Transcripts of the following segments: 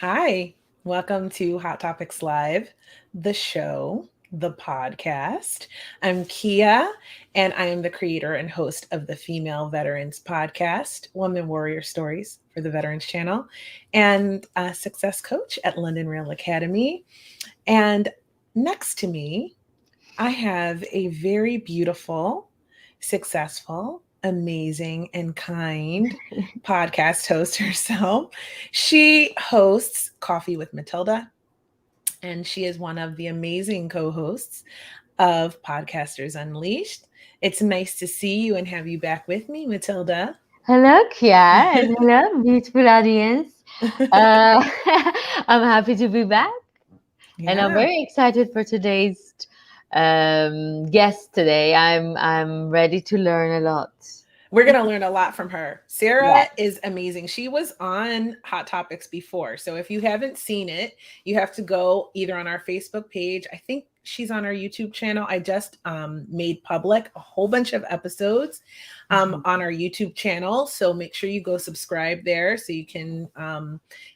Hi, welcome to Hot Topics Live, the show, the podcast. I'm Kia, and I am the creator and host of the Female Veterans Podcast, Woman Warrior Stories for the Veterans Channel, and a success coach at London Rail Academy. And next to me, I have a very beautiful, successful, amazing, and kind podcast host herself. She hosts Coffee with Matilda, and she is one of the amazing co hosts of Podcasters Unleashed. It's nice to see you and have you back with me, Matilda. Hello, Kia, and hello, beautiful audience. Uh, I'm happy to be back, and I'm Yeah. very excited for today's guest today. I'm ready to learn a lot. We're going to learn a lot from her. Sara Yes. is amazing. She was on Hot Topics before. So if you haven't seen it, you have to go either on our Facebook page. I think she's on our YouTube channel. I just made public a whole bunch of episodes on our YouTube channel. So make sure you go subscribe there so you can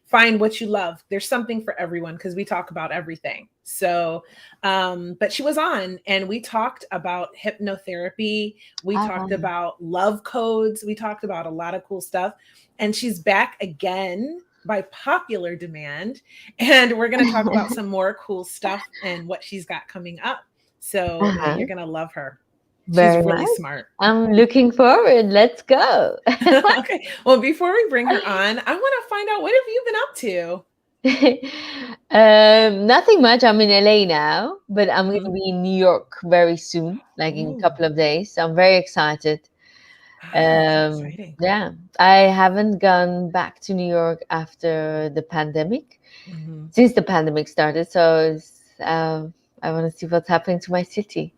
find what you love. There's something for everyone because we talk about everything. So, but she was on and we talked about hypnotherapy. We talked Um, about love codes. We talked about a lot of cool stuff. And she's back again by popular demand. And we're going to talk about some more cool stuff and what she's got coming up. So uh-huh. you're going to love her. She's Very really nice. smart. I'm looking forward. Let's go. Okay. Well, before we bring her on, I want to find out what have you been up to? Nothing much. I'm in LA now, but I'm going to Mhm. be in New York very soon, like in a Ooh, couple of days. So I'm very excited. that's exciting. Yeah, I haven't gone back to New York after the pandemic, Mhm. since the pandemic started. So I want to see what's happening to my city.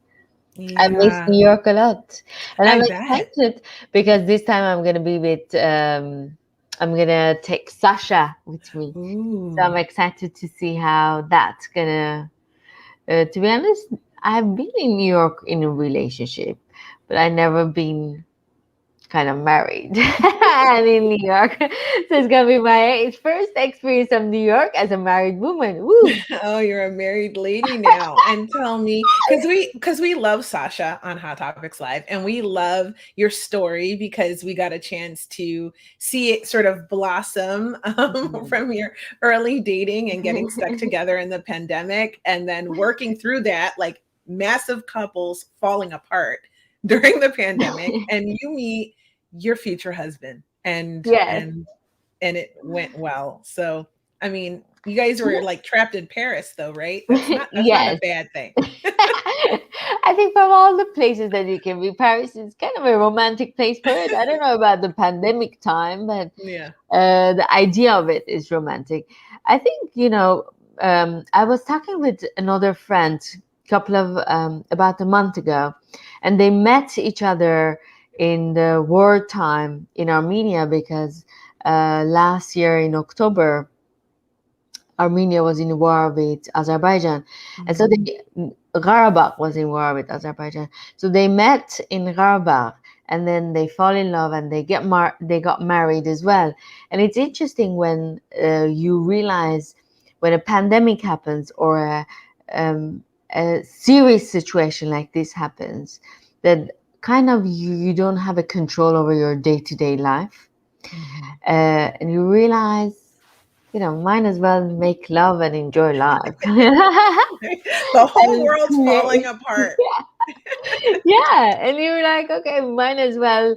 I miss Yeah, New York a lot, and I I'm bet. excited because this time I'm gonna be with. I'm gonna take Sasha with me, so I'm Ooh. excited to see how that's gonna. To be honest, I've been in New York in a relationship, but I never been kind of married and in New York. So it's gonna be my first experience of New York as a married woman. Woo! Oh, you're a married lady now. And tell me, because we love Sasha on Hot Topics Live, and we love your story because we got a chance to see it sort of blossom from your early dating and getting stuck together in the pandemic, and then working through that, like massive couples falling apart during the pandemic, and you meet your future husband, and Yes. and it went well. So, I mean, you guys were like trapped in Paris though, right? That's not a Yes. bad thing. I think from all the places that you can be, Paris is kind of a romantic place for it. I don't know about the pandemic time, but Yeah. the idea of it is romantic. I think, I was talking with another friend couple of about a month ago, and they met each other in the war time in Armenia because last year in October Armenia was in war with Azerbaijan, and so Mhm. Karabakh was in war with Azerbaijan. So they met in Karabakh, and then they fall in love, and they got married as well. And it's interesting when you realize when a pandemic happens or a serious situation like this happens, that kind of you don't have a control over your day to day life, Mhm. and you realize might as well make love and enjoy life. The whole And world's falling create, apart. yeah. And you're like, okay, might as well,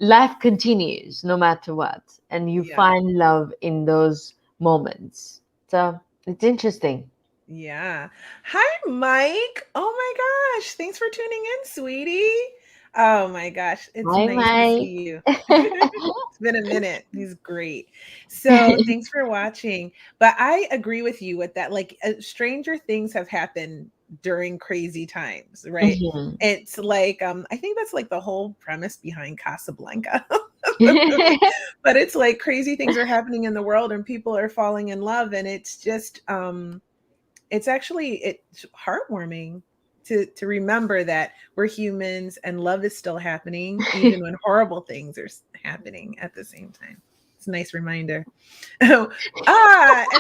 life continues no matter what. And you Yeah. find love in those moments. So it's interesting. Yeah. Hi, Mike. Oh my gosh. Thanks for tuning in, sweetie. Oh my gosh. It's Hi, nice to see Mike. you. It's been a minute. He's great. So thanks for watching. But I agree with you with that. Like, stranger things have happened during crazy times, right? Mhm. It's like, I think that's like the whole premise behind Casablanca, the movie. But it's like crazy things are happening in the world and people are falling in love. And it's just, it's heartwarming to remember that we're humans and love is still happening even when horrible things are happening at the same time. It's a nice reminder. And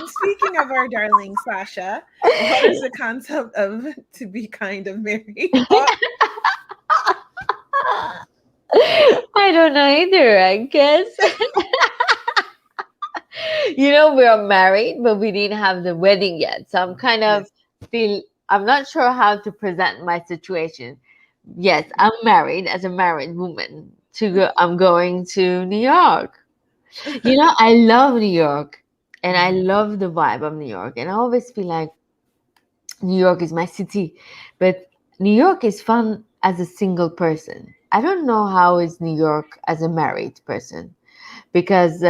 speaking of our darling Sasha, what is the concept of to be kind of married? I don't know either, I guess. We are married, but we didn't have the wedding yet. So I'm kind of Yes. still, I'm not sure how to present my situation. Yes, I'm married as a married woman. I'm going to New York. I love New York and I love the vibe of New York. And I always feel like New York is my city, but New York is fun as a single person. I don't know how is New York as a married person because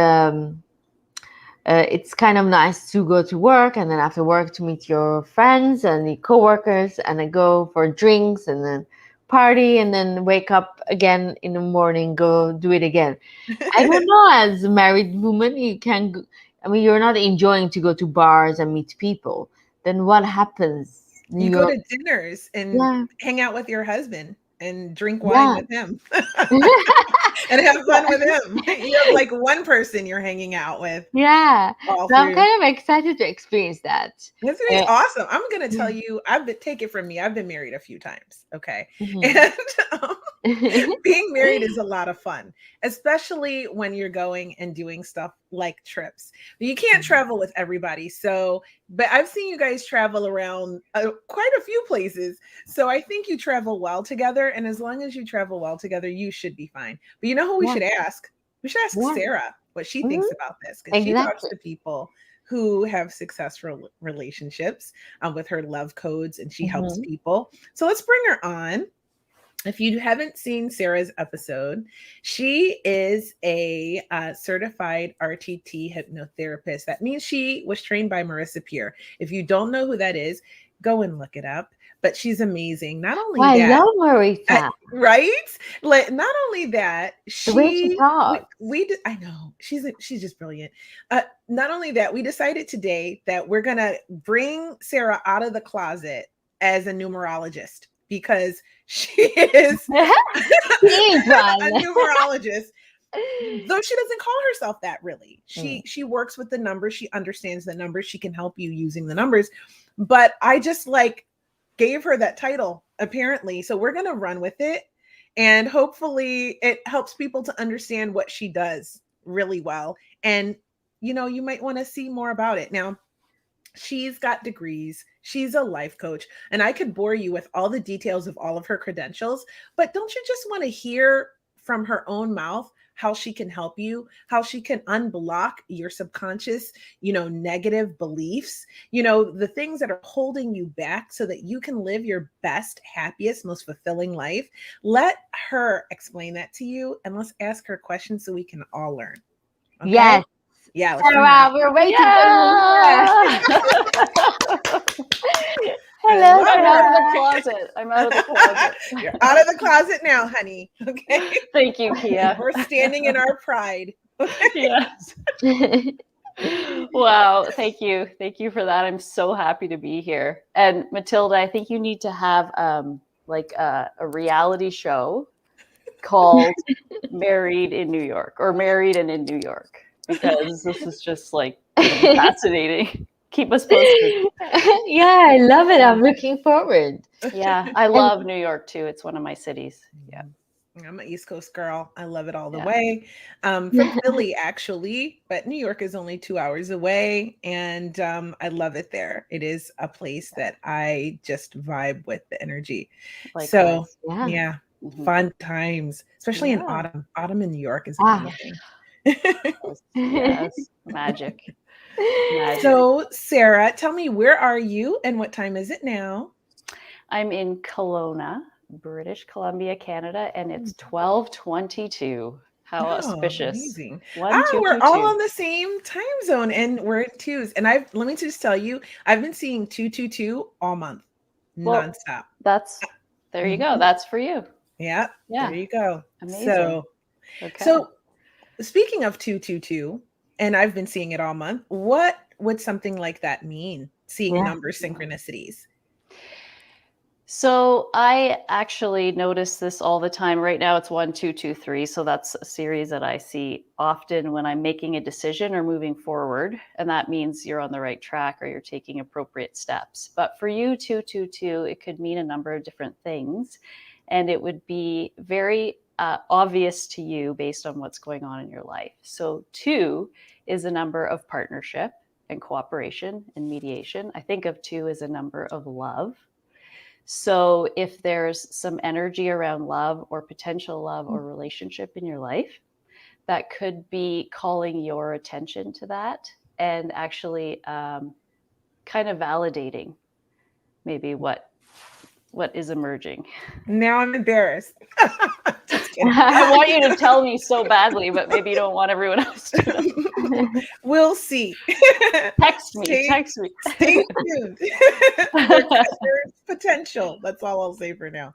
it's kind of nice to go to work and then after work to meet your friends and your coworkers and then go for drinks and then party and then wake up again in the morning, go do it again. I don't know, as a married woman, you can, I mean, you're not enjoying to go to bars and meet people. Then what happens? New You go York, to dinners and yeah, hang out with your husband and drink wine yeah. with him and have fun with him. You have like one person you're hanging out with Yeah. all So I'm through. kind of excited to experience that. That's gonna be Uh, awesome. I'm gonna tell yeah. you, take it from me. I've been married a few times. Okay. Mhm. And um, being married is a lot of fun, especially when you're going and doing stuff like trips. You can't travel with everybody. So, but I've seen you guys travel around quite a few places. So I think you travel well together. And as long as you travel well together, you should be fine. But you know who we Yeah. should ask? We should ask Yeah. Sarah what she Mhm. thinks about this because she talks Exactly. to people who have successful relationships with her love codes and she helps Mhm. people. So let's bring her on. If you haven't seen Sarah's episode, she is a certified RTT hypnotherapist. That means she was trained by Marissa Peer. If you don't know who that is, go and look it up. But she's amazing. Not Oh, only I that, love Marita. right? Like not only that, The way she talks. I know she's just brilliant. Not only that, we decided today that we're gonna bring Sarah out of the closet as a numerologist because she is She is a one. numerologist, though she doesn't call herself that really. Mm. She works with the numbers, she understands the numbers, she can help you using the numbers. But I just like gave her that title apparently. So we're going to run with it and hopefully it helps people to understand what she does really well. And you might want to see more about it. Now, she's got degrees. She's a life coach. And I could bore you with all the details of all of her credentials, but don't you just want to hear from her own mouth how she can help you, how she can unblock your subconscious, negative beliefs, the things that are holding you back so that you can live your best, happiest, most fulfilling life? Let her explain that to you and let's ask her questions so we can all learn. Okay? Yes, Yeah, let's bring her Sarah, out. we're waiting for you here. Yeah. I Hello, love I'm out of her. the Sarah. closet. I'm out of the closet. You're out of the closet now, honey. Okay. Thank you, Kia. We're standing in our pride. Okay. Yes. Wow. Thank you. Thank you for that. I'm so happy to be here. And Matilda, I think you need to have like a reality show called Married in New York or Married and in New York because this is just like going to be fascinating. Keep us posted. Yeah, I love it. I'm looking forward. Yeah, I And love New York too. It's one of my cities. Yeah. I'm an East Coast girl. I love it all the Yeah. way. From Philly, actually, but New York is only 2 hours away. And I love it there. It is a place that I just vibe with the energy. So, Likewise. yeah. yeah, Mhm. fun times, especially in Yeah. autumn. Autumn in New York is Ah. amazing. Yes. Magic. Magic. So, Sarah, tell me, where are you and what time is it now? I'm in Kelowna, British Columbia, Canada, and it's 12:22. How Oh, auspicious. amazing. One, two, We're two, all two. on the same time zone and we're in twos. And let me just tell you, I've been seeing 222 all month, Well, nonstop. there you go. Mhm. That's for you. Yeah, there Yeah. you go. Amazing. So, Okay. so speaking of 222, and I've been seeing it all month, what would something like that mean? Seeing Yeah. number synchronicities. So I actually notice this all the time. Right now it's 1, 2, 2, 3. So that's a series that I see often when I'm making a decision or moving forward. And that means you're on the right track or you're taking appropriate steps. But for you, 2, 2, 2, it could mean a number of different things. And it would be very obvious to you based on what's going on in your life. So 2 is a number of partnership and cooperation and mediation. I think of 2 as a number of love. So if there's some energy around love or potential love or relationship in your life, that could be calling your attention to that and actually kind of validating maybe what is emerging. Now I'm embarrassed. Just kidding. I want you to tell me so badly, but maybe you don't want everyone else to know. We'll see. Text me. Stay tuned. There's potential. That's all I'll say for now.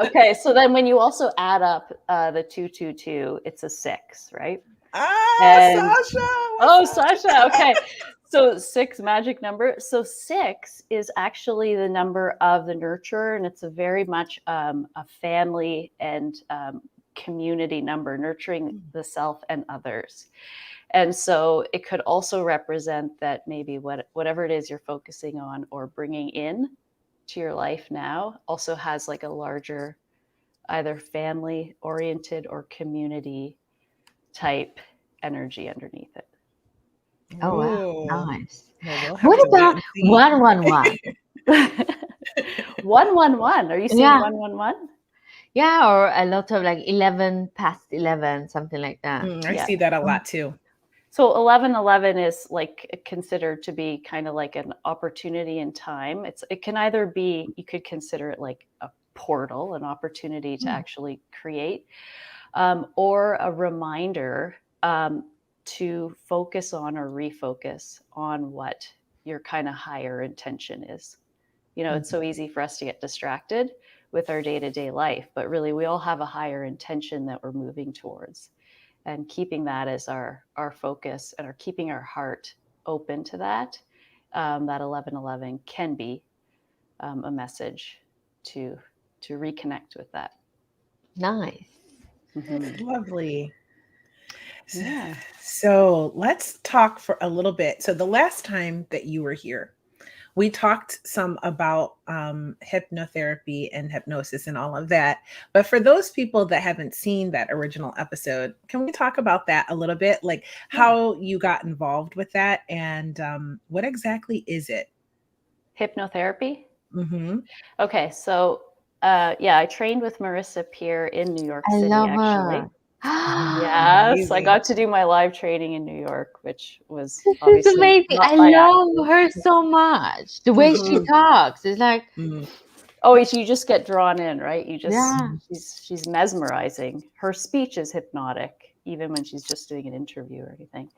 Okay, so then when you also add up the 2, 2, 2, it's a 6, right? Sasha. Sasha. Okay. So 6, magic number. So 6 is actually the number of the nurturer, and it's a very much a family and community number, nurturing the self and others. And so it could also represent that maybe whatever it is you're focusing on or bringing in to your life now also has like a larger, either family oriented or community type energy underneath it. Oh, wow. Ooh. Nice. Well, we'll have What to wait about and see. 111? 111. Are you seeing Yeah. 111? Yeah, or a lot of like 11 past 11, something like that. I see that a lot too. So 1111 is like considered to be kind of like an opportunity in time. It can either be, you could consider it like a portal, an opportunity to actually create, or a reminder to focus on or refocus on what your kind of higher intention is. You know, it's so easy for us to get distracted with our day-to-day life, but really we all have a higher intention that we're moving towards. And keeping that as our focus and keeping our heart open to that, that 1111 can be a message to reconnect with that. Nice. That's lovely. Yeah. So let's talk for a little bit. So the last time that you were here, we talked some about hypnotherapy and hypnosis and all of that. But for those people that haven't seen that original episode, can we talk about that a little bit? Like how you got involved with that and what exactly is it? Hypnotherapy? Mm-hmm. Okay, so I trained with Marissa Peer in New York I City, love actually. her. Yes, I Amazing. got to do my live training in New York, which was This is obviously amazing. not I by love her so much. The way she talks is like, Oh, you just get drawn in, right? yeah. She's mesmerizing. Her speech is hypnotic, even when she's just doing an interview or anything.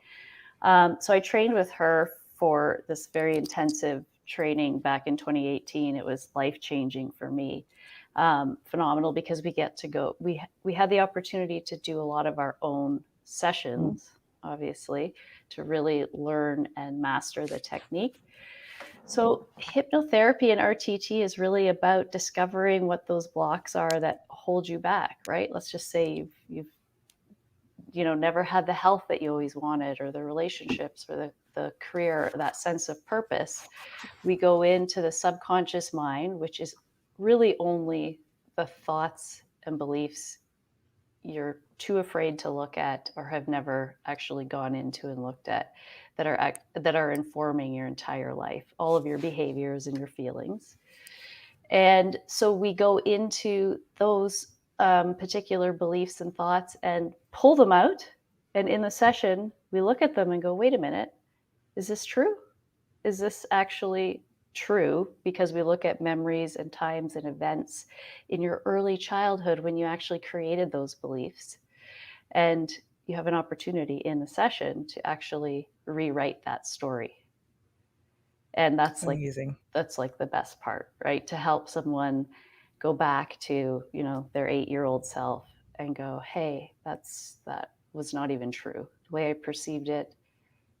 So I trained with her for this very intensive training back in 2018. It was life-changing for me. Phenomenal because we get to go. We had the opportunity to do a lot of our own sessions, obviously, to really learn and master the technique. So hypnotherapy and RTT is really about discovering what those blocks are that hold you back, right? Let's just say you've never had the health that you always wanted, or the relationships, or the career, or that sense of purpose. We go into the subconscious mind, which is really only the thoughts and beliefs you're too afraid to look at or have never actually gone into and looked at, that are informing your entire life, all of your behaviors and your feelings. And so we go into those particular beliefs and thoughts and pull them out. And in the session, we look at them and go, wait a minute, is this true? Is this actually true? Because we look at memories and times and events in your early childhood when you actually created those beliefs. And you have an opportunity in the session to actually rewrite that story. And that's Amazing. like the best part, right? To help someone go back to, their 8-year-old self and go, hey, that was not even true. The way I perceived it,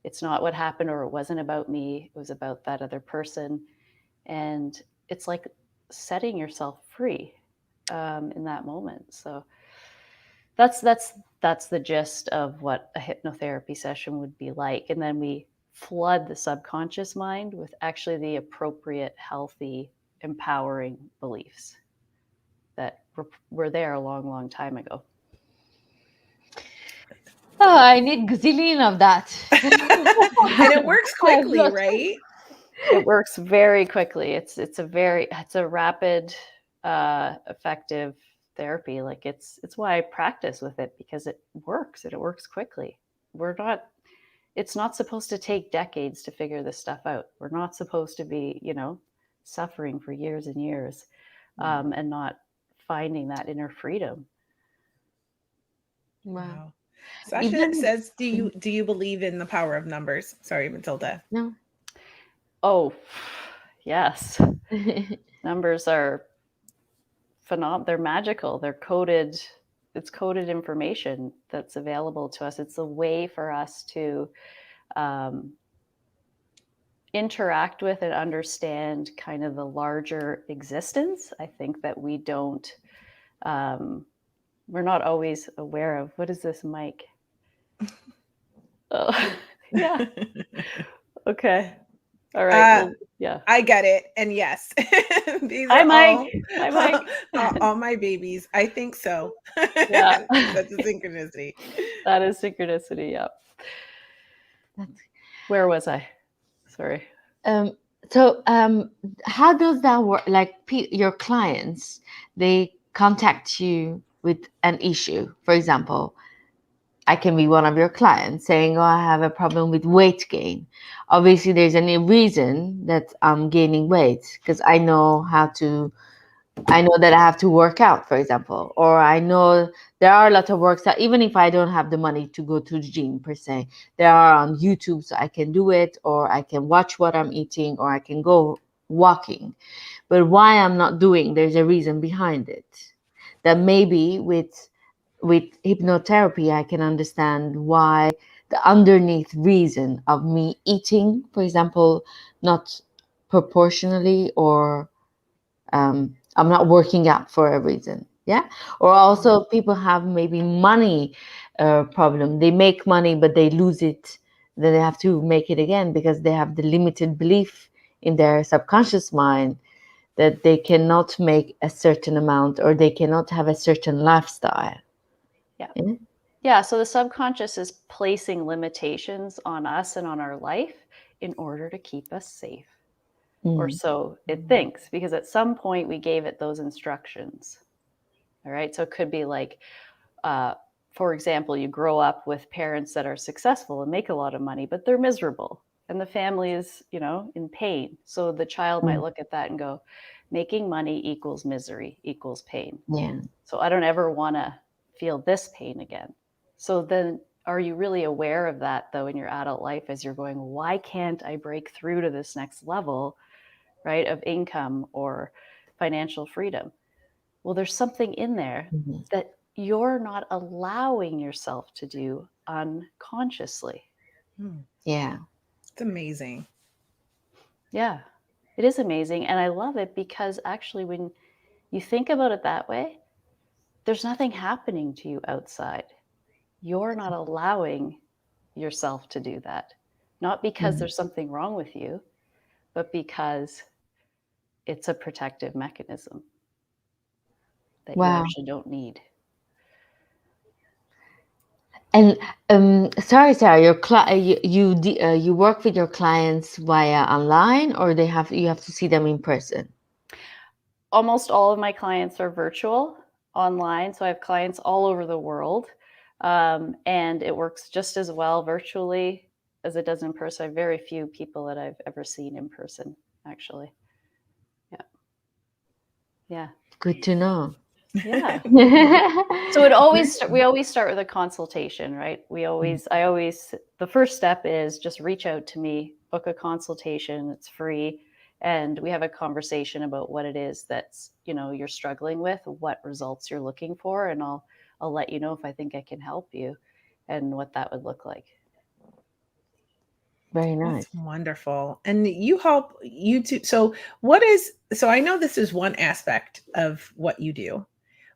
it's not what happened, or it wasn't about me. It was about that other person. And it's like setting yourself free in that moment. So that's the gist of what a hypnotherapy session would be like. And then we flood the subconscious mind with actually the appropriate, healthy, empowering beliefs that were there a long, long time ago. Oh, I need gazillion of that. And it works quickly, right? It works very quickly. It's a rapid, effective therapy. Like it's why I practice with it, because it works and it works quickly. It's not supposed to take decades to figure this stuff out. We're not supposed to be, suffering for years and years, and not finding that inner freedom. Wow. Sasha says, do you believe in the power of numbers? Sorry, Matilda. No. Oh, yes. Numbers are phenomenal. They're magical. They're coded. It's coded information that's available to us. It's a way for us to interact with and understand kind of the larger existence. I think that we don't, we're not always aware of. What is this mic? Oh, yeah. Okay. All right. Well, yeah. I get it. And yes, these Hi, are Mike. Hi, Mike. all my babies. I think so. Yeah. That's a synchronicity. That is synchronicity. Yeah. Where was I? Sorry. So how does that work? Like your clients, they contact you with an issue. For example, I can be one of your clients saying, "Oh, I have a problem with weight gain." Obviously, there's any reason that I'm gaining weight because I know that I have to work out, for example, or I know there are a lot of works that even if I don't have the money to go to the gym per se, there are on YouTube, so I can do it, or I can watch what I'm eating, or I can go walking. But why I'm not doing, there's a reason behind it. That maybe with hypnotherapy, I can understand why the underneath reason of me eating, for example, not proportionally, or I'm not working out for a reason. Yeah. Or also people have maybe money problem. They make money, but they lose it. Then they have to make it again because they have the limited belief in their subconscious mind that they cannot make a certain amount or they cannot have a certain lifestyle. Yeah. Yeah. So the subconscious is placing limitations on us and on our life in order to keep us safe. Or so it thinks, because at some point we gave it those instructions. All right. So it could be like, for example, you grow up with parents that are successful and make a lot of money, but they're miserable and the family is, in pain. So the child might look at that and go, making money equals misery equals pain. Yeah. So I don't ever want to feel this pain again. So then are you really aware of that though in your adult life as you're going, why can't I break through to this next level, right, of income or financial freedom? Well, there's something in there that you're not allowing yourself to do unconsciously. Yeah. It's amazing. Yeah, it is amazing. And I love it because actually, when you think about it that way, there's nothing happening to you outside. You're not allowing yourself to do that. Not because there's something wrong with you, but because it's a protective mechanism that you Wow. actually don't need. And sorry, Sarah, you work with your clients via online, or you have to see them in person? Almost all of my clients are virtual online. So I have clients all over the world. And it works just as well virtually as it does in person. I have very few people that I've ever seen in person, actually. Yeah. Yeah. Good to know. Yeah. So we always start with a consultation, right? The first step is just reach out to me, book a consultation. It's free. And we have a conversation about what it is that's, you're struggling with, what results you're looking for. And I'll let you know if I think I can help you and what that would look like. Very nice. That's wonderful. And you help YouTube. So I know this is one aspect of what you do,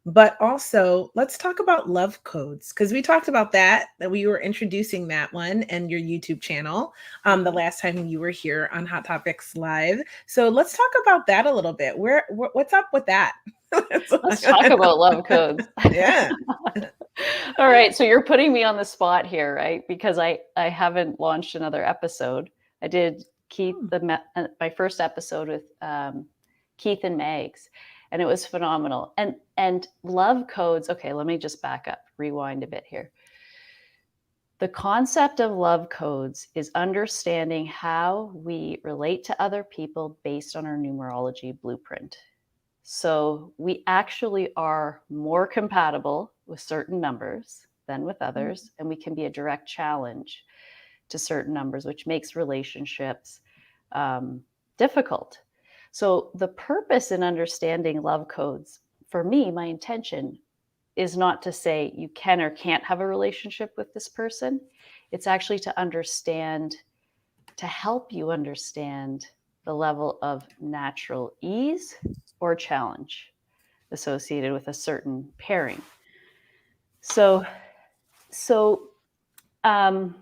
but also let's talk about love codes, because we talked about that we were introducing that one and your YouTube channel the last time you were here on Hot Topics Live. So let's talk about that a little bit. What's up with that? Let's talk about love codes. Yeah. All right, so you're putting me on the spot here, right? Because I haven't launched another episode. I did my first episode with Keith and Megs, and it was phenomenal. And love codes. Okay, let me just back up, rewind a bit here. The concept of love codes is understanding how we relate to other people based on our numerology blueprint. So we actually are more compatible with certain numbers than with others, and we can be a direct challenge to certain numbers, which makes relationships difficult. So the purpose in understanding love codes, for me, my intention is not to say you can or can't have a relationship with this person. It's actually to understand, to help you understand the level of natural ease or challenge associated with a certain pairing. So I've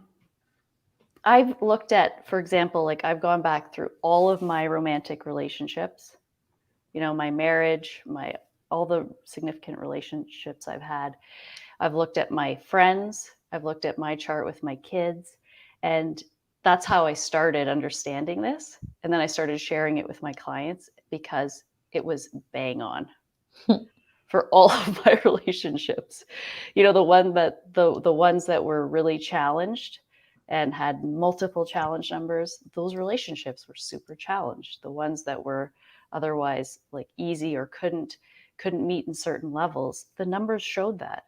looked at, for example, like I've gone back through all of my romantic relationships, my marriage, all the significant relationships I've had. I've looked at my friends, I've looked at my chart with my kids, and that's how I started understanding this. And then I started sharing it with my clients because it was bang on for all of my relationships. The ones that were really challenged and had multiple challenge numbers, those relationships were super challenged. The ones that were otherwise like easy or couldn't meet in certain levels, the numbers showed that.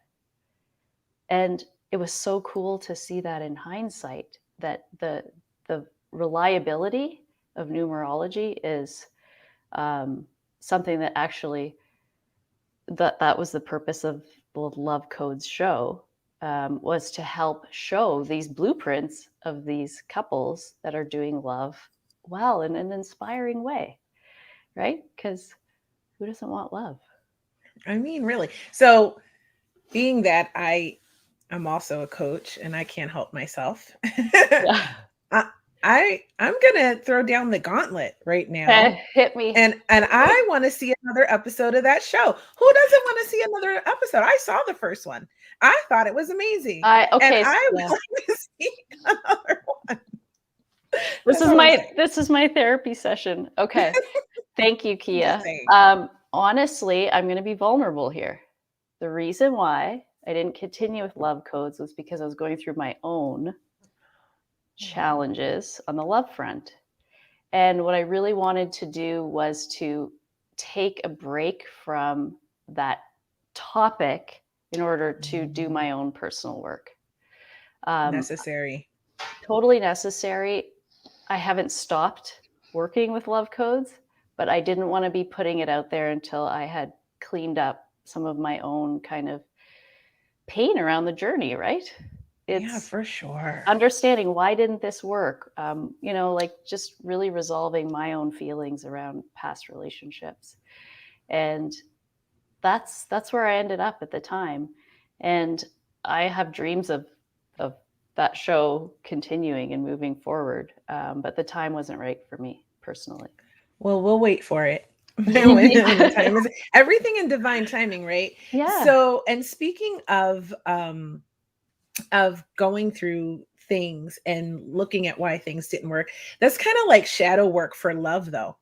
And it was so cool to see that in hindsight, that the reliability of numerology is something that actually, that was the purpose of the Love Codes show, was to help show these blueprints of these couples that are doing love well in an inspiring way, right? Because who doesn't want love? I mean, really. So being that I'm also a coach and I can't help myself. Yeah. I'm gonna throw down the gauntlet right now. Hit me. And I want to see another episode of that show. Who doesn't want to see another episode? I saw the first one. I thought it was amazing. And I would like to see another one. This is my therapy session. Okay. Thank you, Kia. Honestly, I'm going to be vulnerable here. The reason why I didn't continue with love codes was because I was going through my own challenges on the love front. And what I really wanted to do was to take a break from that topic in order to do my own personal work. Necessary. Totally necessary. I haven't stopped working with love codes, but I didn't want to be putting it out there until I had cleaned up some of my own kind of pain around the journey, right? Yeah, for sure. Understanding why didn't this work? Like just really resolving my own feelings around past relationships. And that's where I ended up at the time. And I have dreams of that show continuing and moving forward. But the time wasn't right for me personally. Well, we'll wait for it. The time is everything in divine timing, right? Yeah. So, and speaking of going through things and looking at why things didn't work, that's kind of like shadow work for love, though.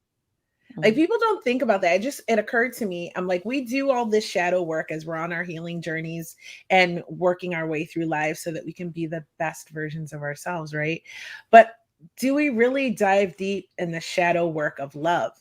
Like people don't think about that. It occurred to me. I'm like, we do all this shadow work as we're on our healing journeys and working our way through life so that we can be the best versions of ourselves, right? But do we really dive deep in the shadow work of love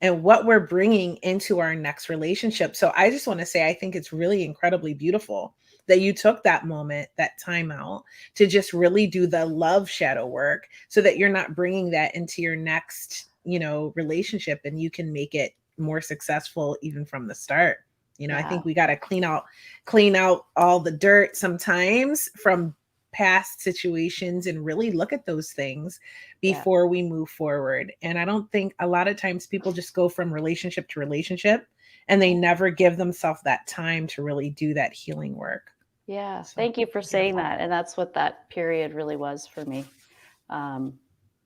and what we're bringing into our next relationship? So I just want to say, I think it's really incredibly beautiful that you took that moment, that time out to just really do the love shadow work so that you're not bringing that into your next relationship, and you can make it more successful even from the start. I think we got to clean out all the dirt sometimes from past situations and really look at those things before we move forward. And I don't think a lot of times people just go from relationship to relationship and they never give themselves that time to really do that healing work. Yeah. So, Thank you for saying that. And that's what that period really was for me.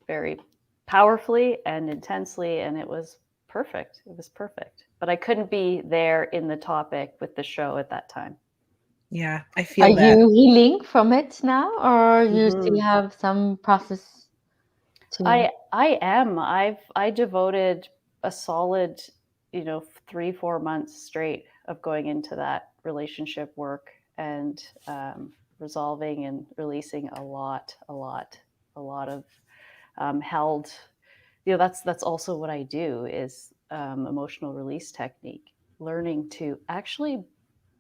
Very powerfully and intensely. And it was perfect. It was perfect. But I couldn't be there in the topic with the show at that time. Yeah, I Are feel that. you healing from it now, or you still Mhm. have some process to? I am. I devoted a solid, 3-4 months straight of going into that relationship work and resolving and releasing a lot of held. That's also what I do is emotional release technique, learning to actually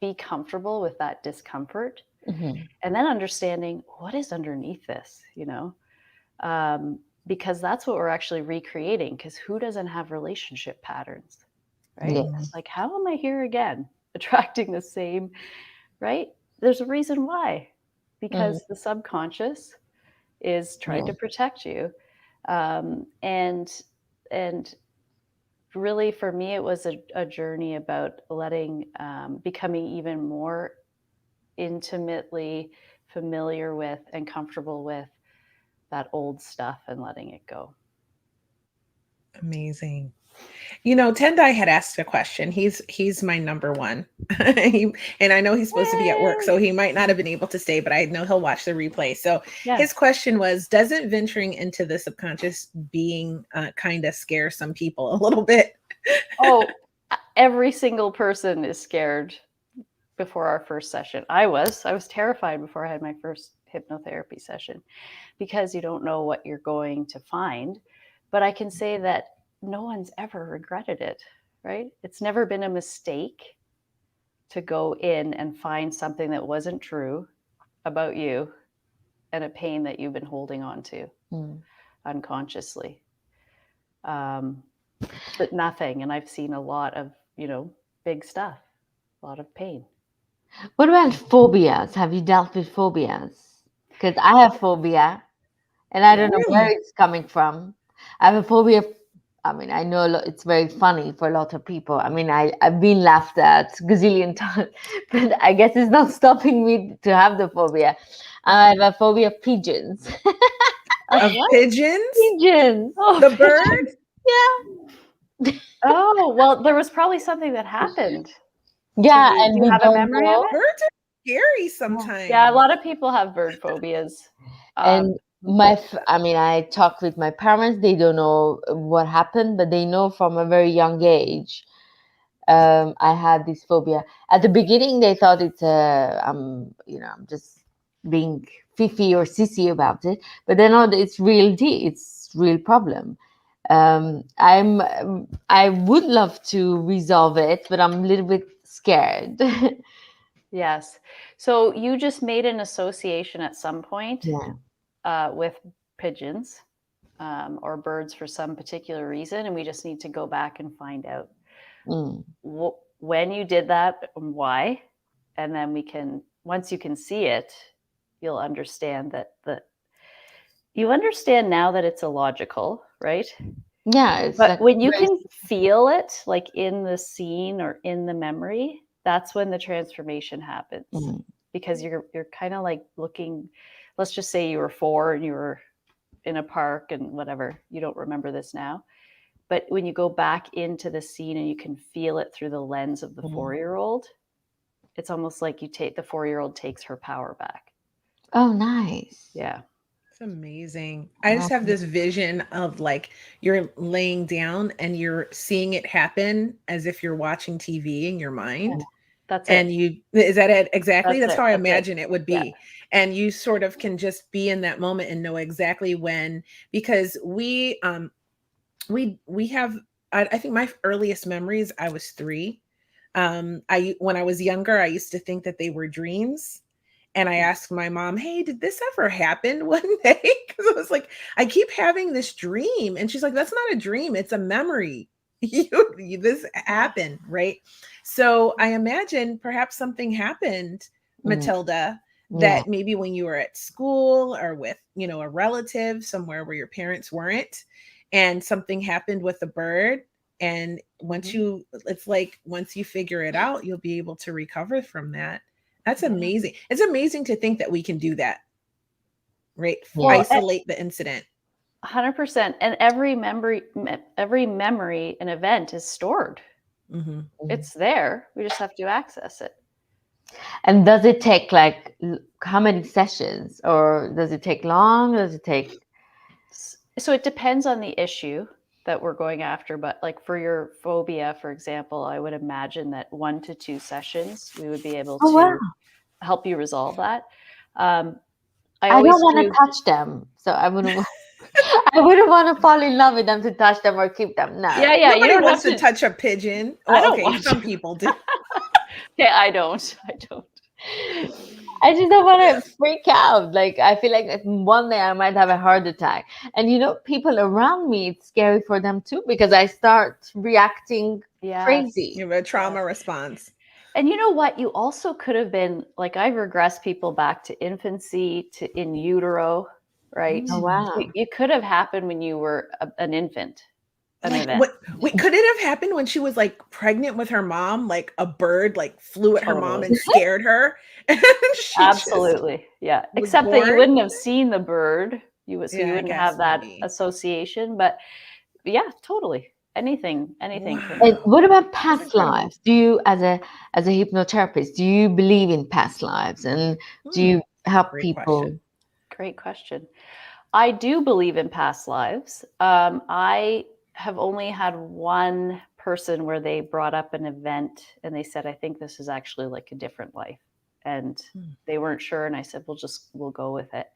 be comfortable with that discomfort, Mhm. and then understanding what is underneath this, because that's what we're actually recreating. Because who doesn't have relationship patterns, right? Yes. Like, how am I here again, attracting the same, right? There's a reason why, Mm, because the subconscious is trying yeah. to protect you, and really for me it was a journey about letting becoming even more intimately familiar with and comfortable with that old stuff and letting it go. Amazing. Tendai had asked a question. He's my number one. And I know he's supposed to be at work, Yay! so he might not have been able to stay, but I know he'll watch the replay. So Yeah. his question was, doesn't venturing into the subconscious being kind of scare some people a little bit? Oh, every single person is scared before our first session. I was terrified before I had my first hypnotherapy session because you don't know what you're going to find. But I can say that no one's ever regretted it, right? It's never been a mistake to go in and find something that wasn't true about you and a pain that you've been holding on to Mm. unconsciously. But nothing. And I've seen a lot of, big stuff, a lot of pain. What about phobias? Have you dealt with phobias? Because I have phobia, and I don't Yeah. know where Really? it's coming from. I have a phobia. I mean, I know it's very funny for a lot of people. I mean, I've been laughed at gazillion times, but I guess it's not stopping me to have the phobia. I have a phobia of pigeons. Of Of what? pigeons? Pigeons. Oh, The bird? pigeons. Yeah. Oh, well, there was probably something that happened to Yeah, you. Do and you we have a don't memory of know. it? Birds are scary Yeah, a sometimes. lot of people have bird phobias. And Mhm. I mean, I talk with my parents. They don't know what happened, but they know from a very young age. I had this phobia. At the beginning, they thought I'm just being fifi or sissy about it. But then, no, it's it's real problem. I would love to resolve it, but I'm a little bit scared. Yes. So you just made an association at some point Yeah. with pigeons or birds for some particular reason, and we just need to go back and find out Mm. when you did that and why, and then once you can see it, you'll understand that you understand now that it's illogical, right? Yeah, it's But like when you very. can feel it, like in the scene or in the memory, that's when the transformation happens. Mm. Because you're kind of like looking, let's just say you were 4 and you were in a park and whatever. You don't remember this now. But when you go back into the scene and you can feel it through the lens of the Mm. 4-year-old, it's almost like the 4-year-old takes her power back. Oh, nice. Yeah. It's amazing. I just have this vision of like you're laying down and you're seeing it happen as if you're watching TV in your mind. That's And it. is that it exactly? That's That's it. how I That's it. imagine it would Yeah. be. And you sort of can just be in that moment and know exactly when, because we have I think my earliest memories, I was 3. I when I was younger, I used to think that they were dreams. And I asked my mom, "Hey, did this ever happen one day?" Because I was like, "I keep having this dream." And she's like, "That's not a dream, it's a memory." This happened, right? So I imagine perhaps something happened, Mm. Matilda, Yeah. that maybe when you were at school or with, a relative somewhere where your parents weren't, and something happened with the bird, and it's like once you figure it out, you'll be able to recover from that. That's amazing. It's amazing to think that we can do that, right? Yeah. Well, Isolate the incident. 100%. And every memory and event is stored. Mm-hmm. It's there. We just have to access it. And does it take like how many sessions, or does it take long? Does it take? So it depends on the issue that we're going after. But like for your phobia, for example, I would imagine that 1 to 2 sessions, we would be able Oh to wow! help you resolve that. I don't want to touch them, so I wouldn't. I wouldn't want to fall in love with them to touch them or keep them. No. Yeah, you Nobody don't wants have to touch a pigeon. I Well, don't okay, want some to. people do. Okay, I don't. I just don't want to freak out. Like I feel like one day I might have a heart attack, and people around me, it's scary for them too because I start reacting crazy. You have a trauma response. And you know what? You also could have been like, I've regressed people back to infancy, to in utero, right? Oh wow! It could have happened when you were an infant. Like what? Wait, could it have happened when she was like pregnant with her mom? Like a bird like flew at her mom and scared her. And she Absolutely, yeah. Except that you wouldn't have seen the bird. You wouldn't have that association. But yeah, totally. Anything. Wow. And what about past lives? Do you, as a hypnotherapist, do you believe in past lives, and do you help people? Great question. I do believe in past lives. I have only had one person where they brought up an event and they said, I think this is actually like a different life. And they weren't sure. And I said, we'll go with it.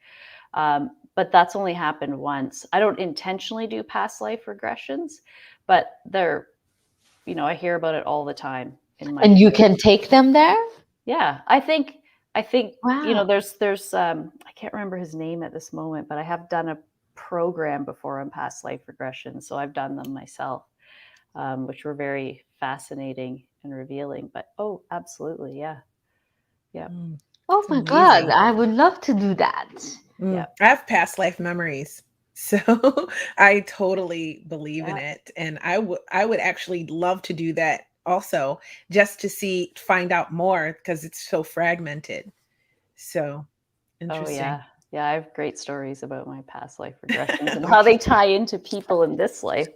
But that's only happened once. I don't intentionally do past life regressions, but they're, I hear about it all the time. And you can take them there? Yeah, I think, wow. There's I can't remember his name at this moment, but I have done a program before on past life regression. So I've done them myself, which were very fascinating and revealing. But absolutely. Yeah. Yeah. Oh my God. I would love to do that. Yeah. I have past life memories. So I totally believe in it. And I would actually love to do that also, just to find out more, because it's so fragmented. So interesting. Oh yeah. Yeah. I have great stories about my past life regressions and how they tie into people in this life.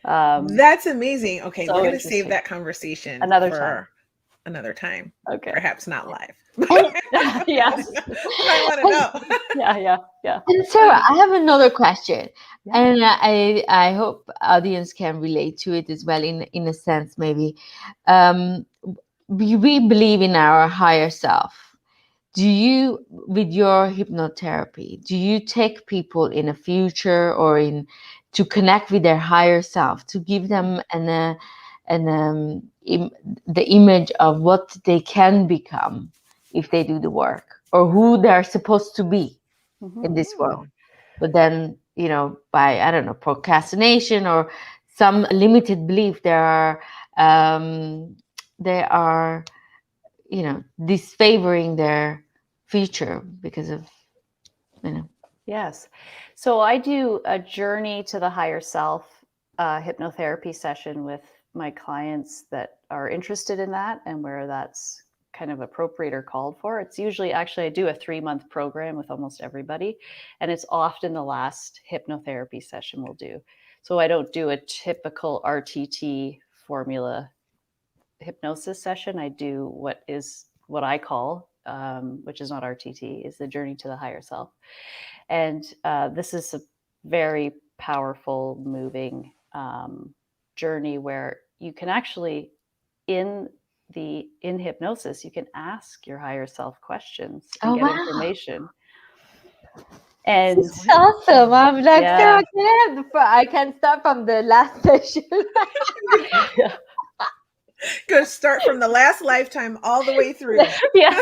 That's amazing. Okay. So We're going to save that conversation another time. Okay. Perhaps not live. Yes. I want to know. Yeah. And Sara, I have another question. Yeah. And I hope audience can relate to it as well in a sense, maybe. We believe in our higher self. Do you, with your hypnotherapy, do you take people in a future or to connect with their higher self, to give them the image of what they can become if they do the work, or who they're supposed to be in this world? But then, by, I don't know, procrastination or some limited belief, they are disfavoring their future because of, Yes. So I do a journey to the higher self hypnotherapy session with my clients that are interested in that and where that's kind of appropriate or called for. It's usually, actually, I do a 3-month program with almost everybody, and it's often the last hypnotherapy session we'll do. So I don't do a typical RTT formula hypnosis session. I do what I call, which is not RTT, is the journey to the higher self. And this is a very powerful, moving journey where you can actually, in hypnosis, you can ask your higher self questions and get information. And it's awesome. I'm like, Sara, I can start from the last session. Go start from the last lifetime all the way through. Yeah,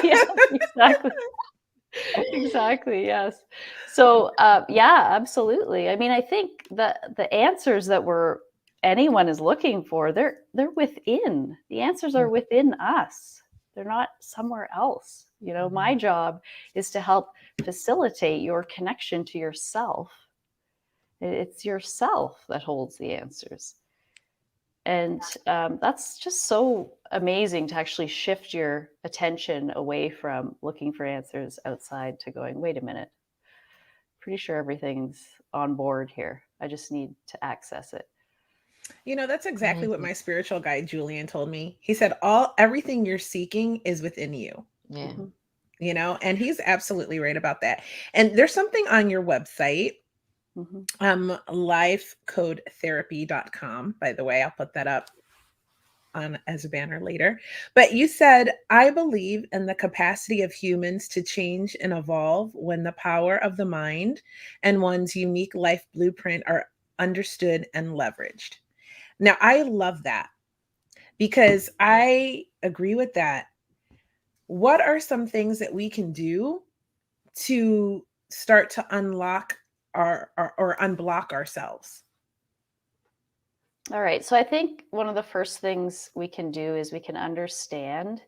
exactly. Yes. So absolutely. I mean, I think the answers that anyone is looking for, they're within. The answers are within us. They're not somewhere else. You know, my job is to help facilitate your connection to yourself. It's yourself that holds the answers. And that's just so amazing to actually shift your attention away from looking for answers outside to going, wait a minute, pretty sure everything's on board here. I just need to access it. You know, that's exactly what my spiritual guide Julian told me. He said, everything you're seeking is within you. Yeah. Mm-hmm. You know, and he's absolutely right about that. And there's something on your website, lifecodetherapy.com. By the way, I'll put that up on as a banner later. But you said, I believe in the capacity of humans to change and evolve when the power of the mind and one's unique life blueprint are understood and leveraged. Now, I love that because I agree with that. What are some things that we can do to start to unlock or unblock ourselves? All right. So I think one of the first things we can do is we can understand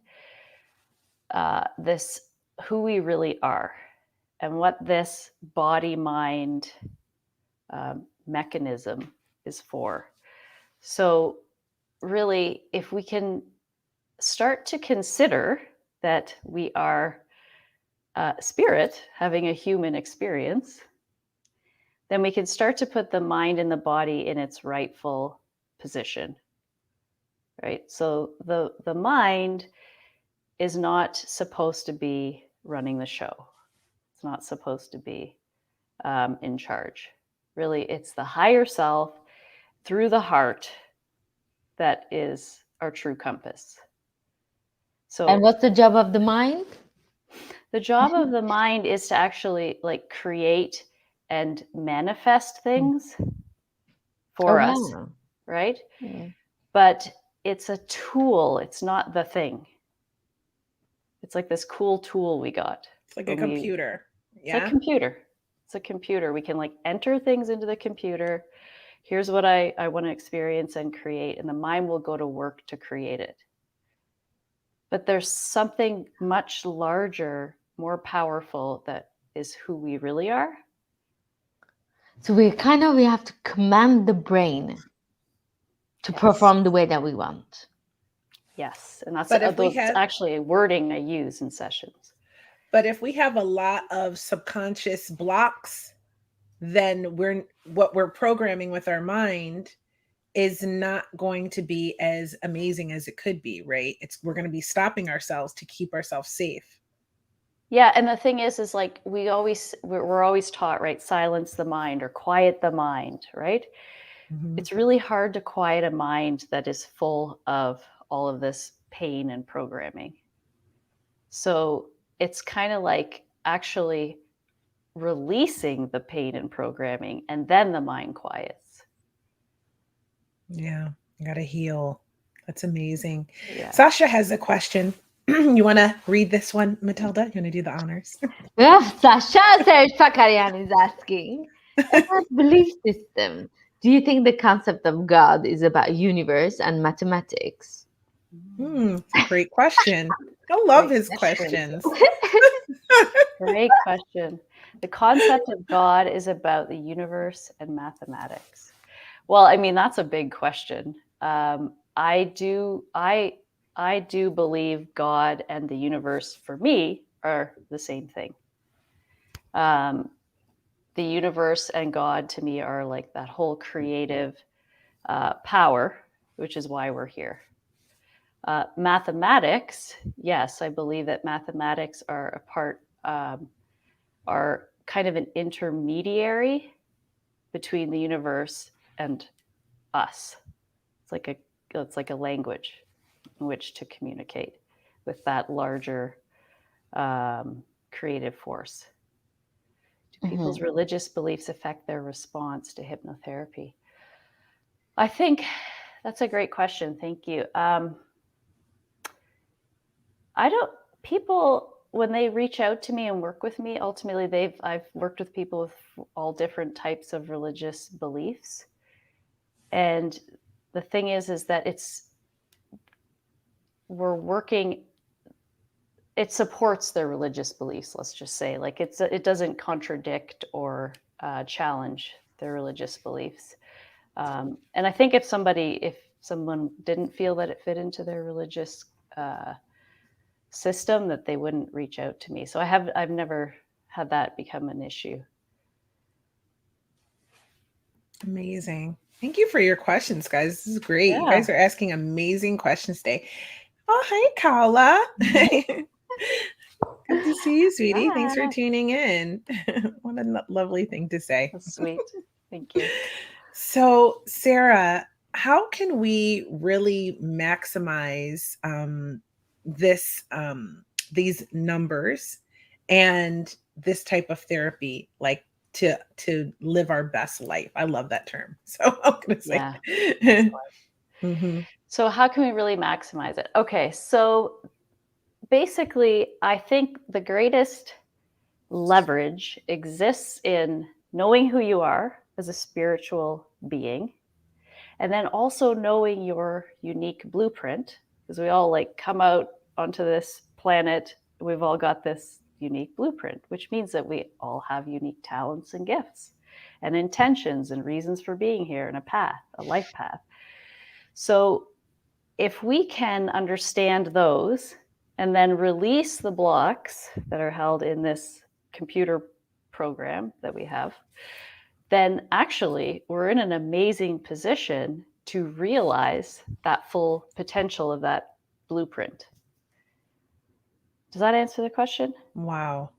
this, who we really are, and what this body mind mechanism is for. So really, if we can start to consider that we are spirit having a human experience, then we can start to put the mind and the body in its rightful position. Right? So the mind is not supposed to be running the show. It's not supposed to be in charge. Really, it's the higher self through the heart that is our true compass. So, And what's the job of the mind? the job of the mind is to actually like create and manifest things for us, wow. right? Yeah. But it's a tool, it's not the thing. It's like this cool tool we got. It's like a computer. It's a computer. It's a computer. We can like enter things into the computer. Here's what I want to experience and create, and the mind will go to work to create it. But there's something much larger, more powerful that is who we really are. So we have to command the brain to perform the way that we want. Yes, and that's actually a wording I use in sessions. But if we have a lot of subconscious blocks, then what we're programming with our mind is not going to be as amazing as it could be, right? We're going to be stopping ourselves to keep ourselves safe. Yeah, and the thing is like we're always taught, right? Silence the mind or quiet the mind, right? Mm-hmm. It's really hard to quiet a mind that is full of all of this pain and programming. So it's kind of like actually releasing the pain and programming, and then the mind quiets. Yeah, you got to heal. That's amazing. Yeah. Sasha has a question. You want to read this one, Matilda? You want to do the honors? Sasha Sakarian is asking, about belief system, do you think the concept of God is about universe and mathematics? Great question. I love his questions. Great question. The concept of God is about the universe and mathematics. Well, I mean, that's a big question. I do believe God and the universe for me are the same thing. The universe and God to me are like that whole creative power, which is why we're here. Mathematics, yes, I believe that mathematics are are kind of an intermediary between the universe and us. It's like a language in which to communicate with that larger creative force. Do people's religious beliefs affect their response to hypnotherapy? I think that's a great question. Thank you. People, when they reach out to me and work with me, ultimately I've worked with people with all different types of religious beliefs. And the thing is that we're working it supports their religious beliefs. Let's just say, like, it doesn't contradict or challenge their religious beliefs. And I think if someone didn't feel that it fit into their religious system, that they wouldn't reach out to me. So I've never had that become an issue. Amazing. Thank you for your questions, guys. This is great. You Yeah. guys are asking amazing questions today. Oh, hi, Carla. Good to see you, sweetie. Thanks for Hi. tuning in. What a lovely thing to say. That's sweet. Thank you. So, Sara, how can we really maximize this these numbers and this type of therapy, like to live our best life? I love that term. So I'm gonna say, Yeah. hmm So how can we really maximize it? Okay, so basically, I think the greatest leverage exists in knowing who you are as a spiritual being, and then also knowing your unique blueprint, because we all like come out onto this planet, we've all got this unique blueprint, which means that we all have unique talents and gifts and intentions and reasons for being here, and a path, a life path. So if we can understand those and then release the blocks that are held in this computer program that we have, then actually we're in an amazing position to realize that full potential of that blueprint. Does that answer the question? Wow.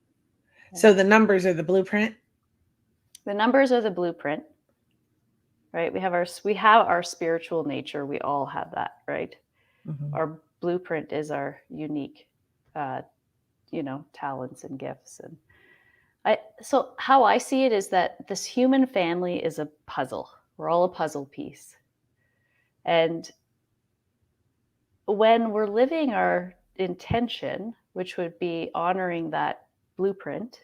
So the numbers are the blueprint. The numbers are the blueprint, right? We have our spiritual nature. We all have that, right? Mhm. Our blueprint is our unique, talents and gifts. And so how I see it is that this human family is a puzzle. We're all a puzzle piece. And when we're living our intention, which would be honoring that blueprint,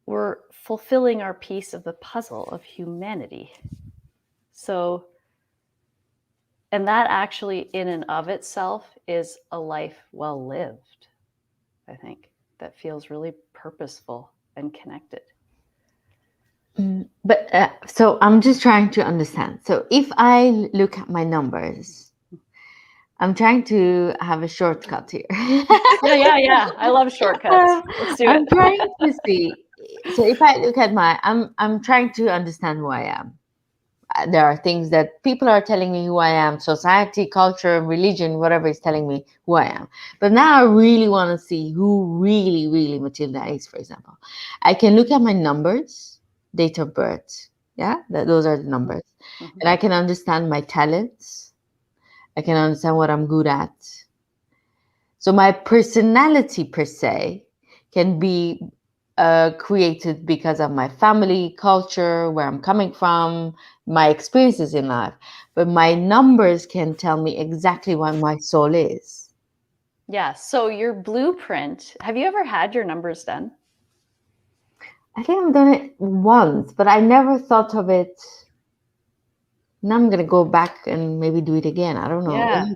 we're fulfilling our piece of the puzzle of humanity. So, and that actually in and of itself is a life well lived, I think, that feels really purposeful and connected. But so I'm just trying to understand. So if I look at my numbers, I'm trying to have a shortcut here. Yeah. I love shortcuts. Let's do I'm it. trying to see. So if I look at I'm trying to understand who I am. There are things that people are telling me who I am, society, culture, religion, whatever is telling me who I am. But now I really want to see who really, really Matilda is, for example. I can look at my numbers, date of birth. Yeah, those are the numbers. Mhm. And I can understand my talents. I can understand what I'm good at. So my personality per se can be created because of my family, culture, where I'm coming from, my experiences in life. But my numbers can tell me exactly what my soul is. Yeah. So your blueprint, have you ever had your numbers done? I think I've done it once, but I never thought of it. Now I'm going to go back and maybe do it again. I don't know. Yeah.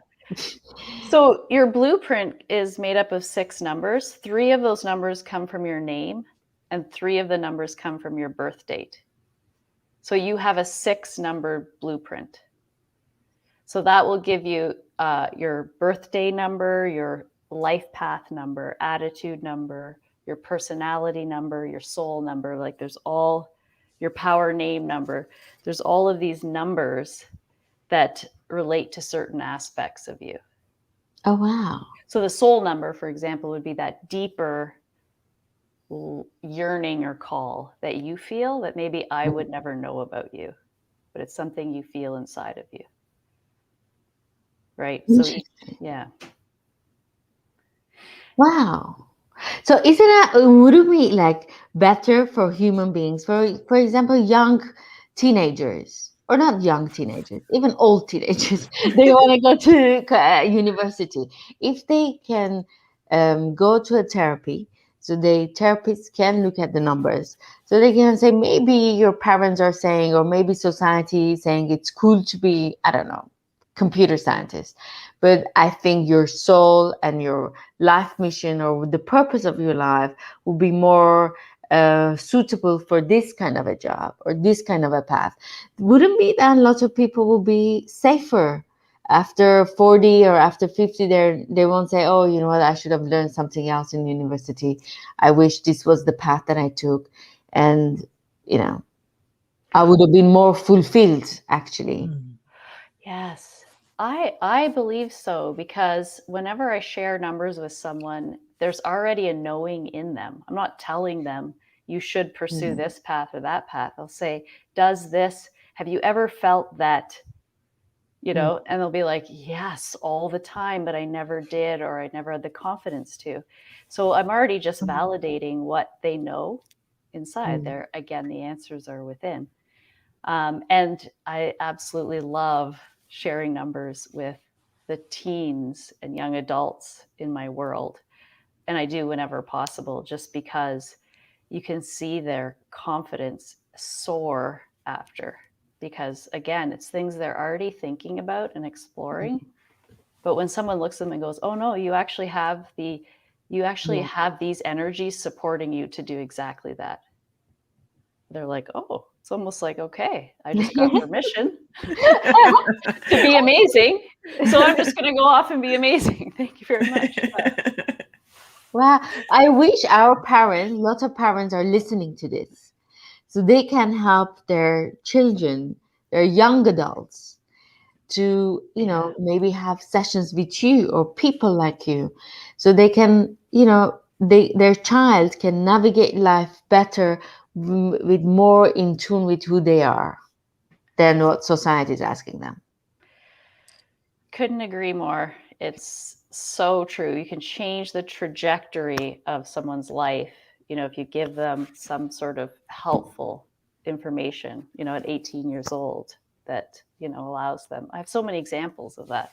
So your blueprint is made up of 6 numbers. 3 of those numbers come from your name, and 3 of the numbers come from your birth date. So you have a 6-number blueprint. So that will give you your birthday number, your life path number, attitude number, your personality number, your soul number. Like there's all your power name number. There's all of these numbers that relate to certain aspects of you. Oh, wow. So the soul number, for example, would be that deeper yearning or call that you feel that maybe I would never know about you, but it's something you feel inside of you. Right? So, yeah. Wow. So would it be like better for human beings, for example, young teenagers, or not young teenagers, even old teenagers, they want to go to university. If they can go to a therapy, so the therapists can look at the numbers, so they can say maybe your parents are saying, or maybe society is saying it's cool to be, I don't know, computer scientist. But I think your soul and your life mission or the purpose of your life will be more suitable for this kind of a job or this kind of a path. Wouldn't be that lots of people will be safer after 40 or after 50? They won't say, oh, you know what, I should have learned something else in university. I wish this was the path that I took. And, you know, I would have been more fulfilled, actually. Yes, I believe so, because whenever I share numbers with someone, there's already a knowing in them. I'm not telling them you should pursue this path or that path. I'll say, have you ever felt that, and they'll be like, yes, all the time, but I never did, or I never had the confidence to. So I'm already just validating what they know inside there. Again, the answers are within. And I absolutely love sharing numbers with the teens and young adults in my world. And I do whenever possible, just because you can see their confidence soar after. Because again, it's things they're already thinking about and exploring. But when someone looks at them and goes, oh no, you actually have these energies supporting you to do exactly that. They're like, oh, it's almost like, okay, I just got permission to be amazing. So I'm just going to go off and be amazing. Thank you very much. Wow. I wish our parents, lots of parents are listening to this so they can help their children, their young adults to, maybe have sessions with you or people like you so they can, their child can navigate life better with more in tune with who they are than what society is asking them. Couldn't agree more. It's so true. You can change the trajectory of someone's life, if you give them some sort of helpful information, at 18 years old that, allows them. I have so many examples of that.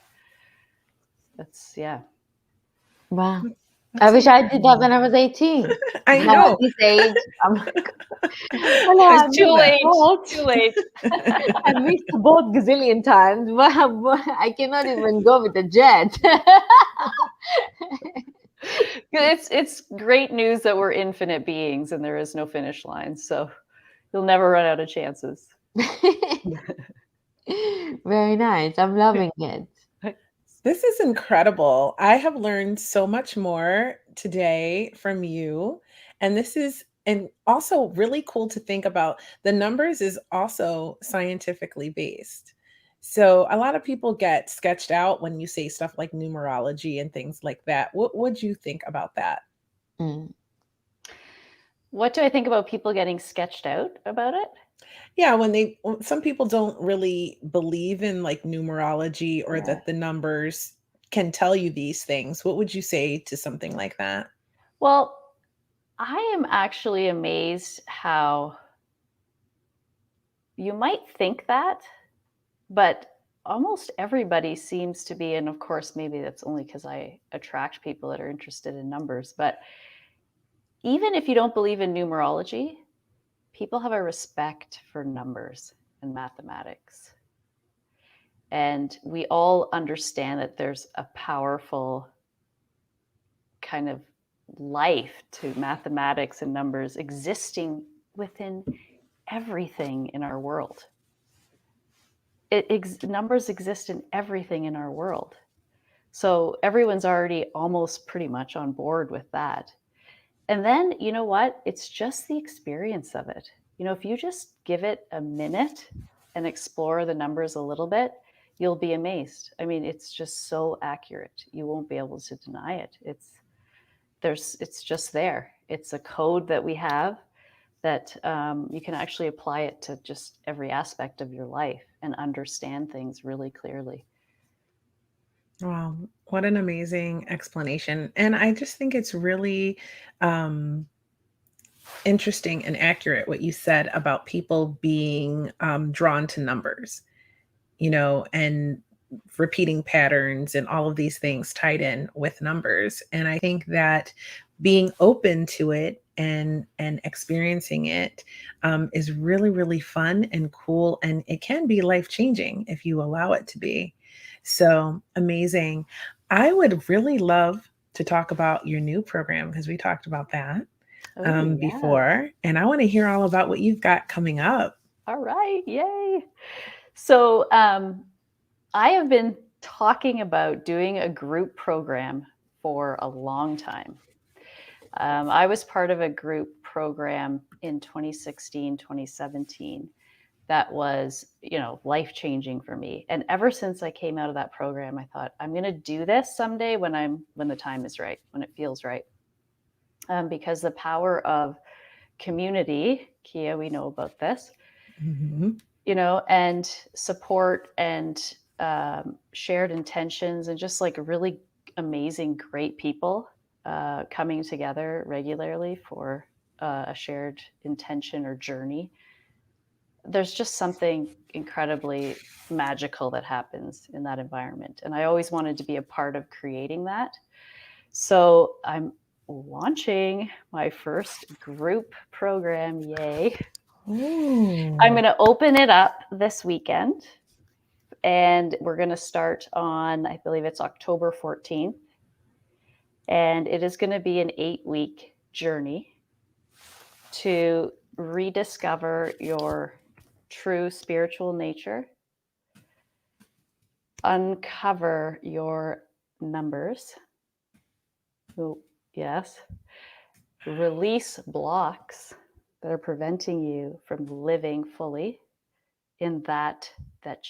That's, yeah. Wow. I wish I did that when I was 18. I Now know. at this age, I'm like, It's too late. Too late. I missed the boat gazillion times. I cannot even go with the jet. It's great news that we're infinite beings and there is no finish line. So you'll never run out of chances. Very nice. I'm loving it. This is incredible. I have learned so much more today from you. And this is and also really cool to think about. The numbers is also scientifically based. So a lot of people get sketched out when you say stuff like numerology and things like that. What would you think about that? Mm. What do I think about people getting sketched out about it? Yeah, some people don't really believe in like numerology or that the numbers can tell you these things. What would you say to something like that? Well, I am actually amazed how you might think that, but almost everybody seems to be, and of course, maybe that's only because I attract people that are interested in numbers, but even if you don't believe in numerology, people have a respect for numbers and mathematics. And we all understand that there's a powerful kind of life to mathematics and numbers existing within everything in our world. Numbers exist in everything in our world. So everyone's already almost pretty much on board with that. And then, you know what? It's just the experience of it. If you just give it a minute and explore the numbers a little bit, you'll be amazed. I mean, it's just so accurate. You won't be able to deny it. It's just there. It's a code that we have that you can actually apply it to just every aspect of your life and understand things really clearly. Wow, what an amazing explanation. And I just think it's really interesting and accurate what you said about people being drawn to numbers, and repeating patterns and all of these things tied in with numbers. And I think that being open to it and experiencing it is really, really fun and cool. And it can be life changing if you allow it to be. So amazing. I would really love to talk about your new program because we talked about that Oh, yeah. before. And I want to hear all about what you've got coming up. All right. Yay. So I have been talking about doing a group program for a long time. I was part of a group program in 2016, 2017 that was, life-changing for me. And ever since I came out of that program, I thought, I'm going to do this someday when the time is right, when it feels right. Because the power of community, Kia, we know about this, Mhm. and support and shared intentions and just like really amazing, great people coming together regularly for a shared intention or journey. There's just something incredibly magical that happens in that environment. And I always wanted to be a part of creating that. So I'm launching my first group program. Yay. Ooh. I'm going to open it up this weekend. And we're going to start on, I believe it's October 14th. And it is going to be an 8-week journey to rediscover your true spiritual nature, uncover your numbers. Oh, yes. Release blocks that are preventing you from living fully in that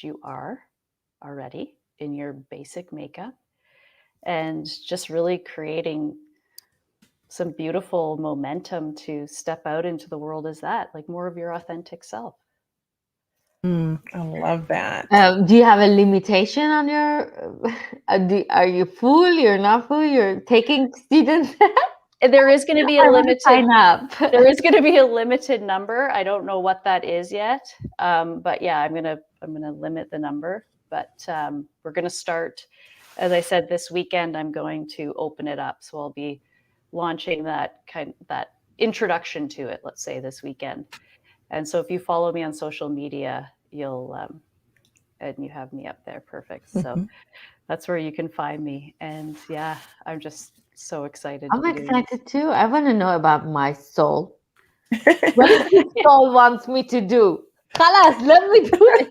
you are already in your basic makeup, and just really creating some beautiful momentum to step out into the world as that, like more of your authentic self. I love that. Do you have a limitation on your? Are you full? You're not full. You're taking students. There is going to be a I want to limited sign up. there is going to be a limited number. I don't know what that is yet, but yeah, I'm gonna limit the number. But we're gonna start, as I said, this weekend. I'm going to open it up, so I'll be launching that introduction to it. Let's say this weekend. And so if you follow me on social media, you'll and you have me up there. Perfect. So that's where you can find me. And yeah, I'm just so excited. I'm excited too. I want to know about my soul. What does the soul wants me to do? Khalas, let me do it.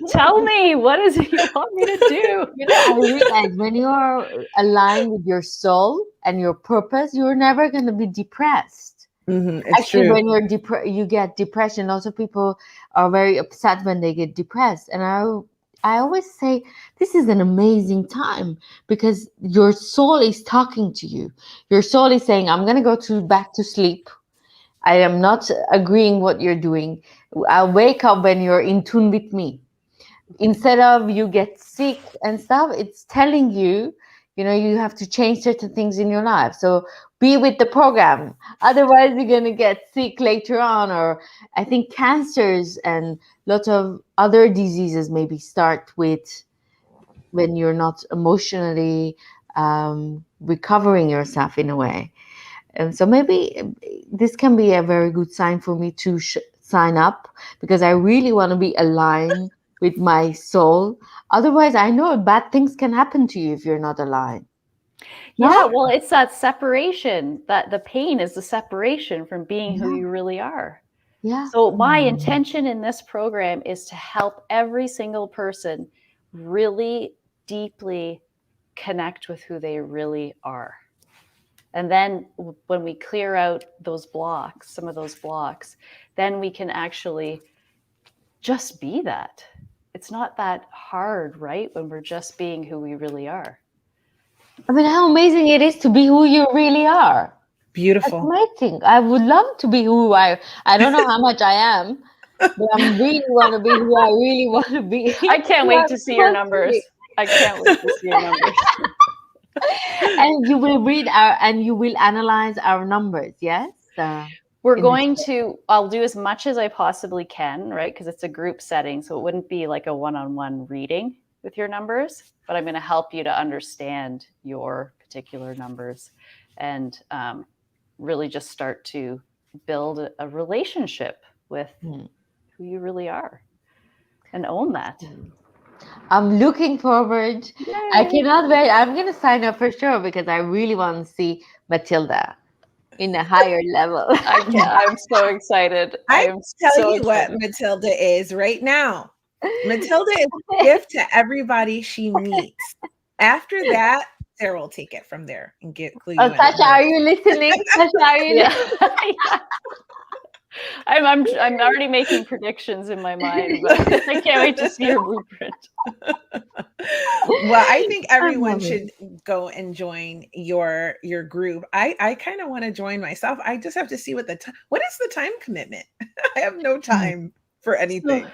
Tell me, what is it you want me to do? I realize when you are aligned with your soul and your purpose, you're never going to be depressed. It's Actually, true. when you get depression. Also, people are very upset when they get depressed, and I always say this is an amazing time because your soul is talking to you. Your soul is saying, "I'm going to go back to sleep. I am not agreeing what you're doing. I'll wake up when you're in tune with me." Instead of you get sick and stuff, it's telling you, you have to change certain things in your life. So be with the program. Otherwise, you're going to get sick later on. Or I think cancers and lots of other diseases maybe start with when you're not emotionally recovering yourself in a way. And so maybe this can be a very good sign for me to sign up, because I really want to be aligned with my soul. Otherwise, I know bad things can happen to you if you're not aligned. Yeah, No? well, it's that separation, that the pain is the separation from being who you really are. Yeah. So my intention in this program is to help every single person really deeply connect with who they really are. And then when we clear out those blocks, some of those blocks, then we can actually just be that. It's not that hard, right? When we're just being who we really are. I mean, how amazing it is to be who you really are. That's Beautiful. amazing. I would love to be who I don't know how much I am, but I really want to be who I really want to be. I can't Who wait I'm to see your supposed to numbers. be. I can't wait to see your numbers. And you will read and you will analyze our numbers, yes? We're In the going to, I'll do as much as I possibly can, right? Because it's a group setting. So it wouldn't be like a one-on-one reading with your numbers, but I'm going to help you to understand your particular numbers and really just start to build a relationship with who you really are and own that. I'm looking forward. I Yay. cannot wait. I'm going to sign up for sure because I really want to see Matilda in a higher level. I'm so excited. I I am tell so you what excited. Matilda is right now. Matilda is a gift to everybody she meets. After that, Sarah will take it from there and get clue Oh, you in on Sasha, her. are you listening? Sasha, are you Yeah. listening? Yeah. I'm already making predictions in my mind, but I can't wait to see your blueprint. Well, I think I everyone love it. should go and join your group. I kind of want to join myself. I just have to see what is the time commitment? I have no time for So, anything.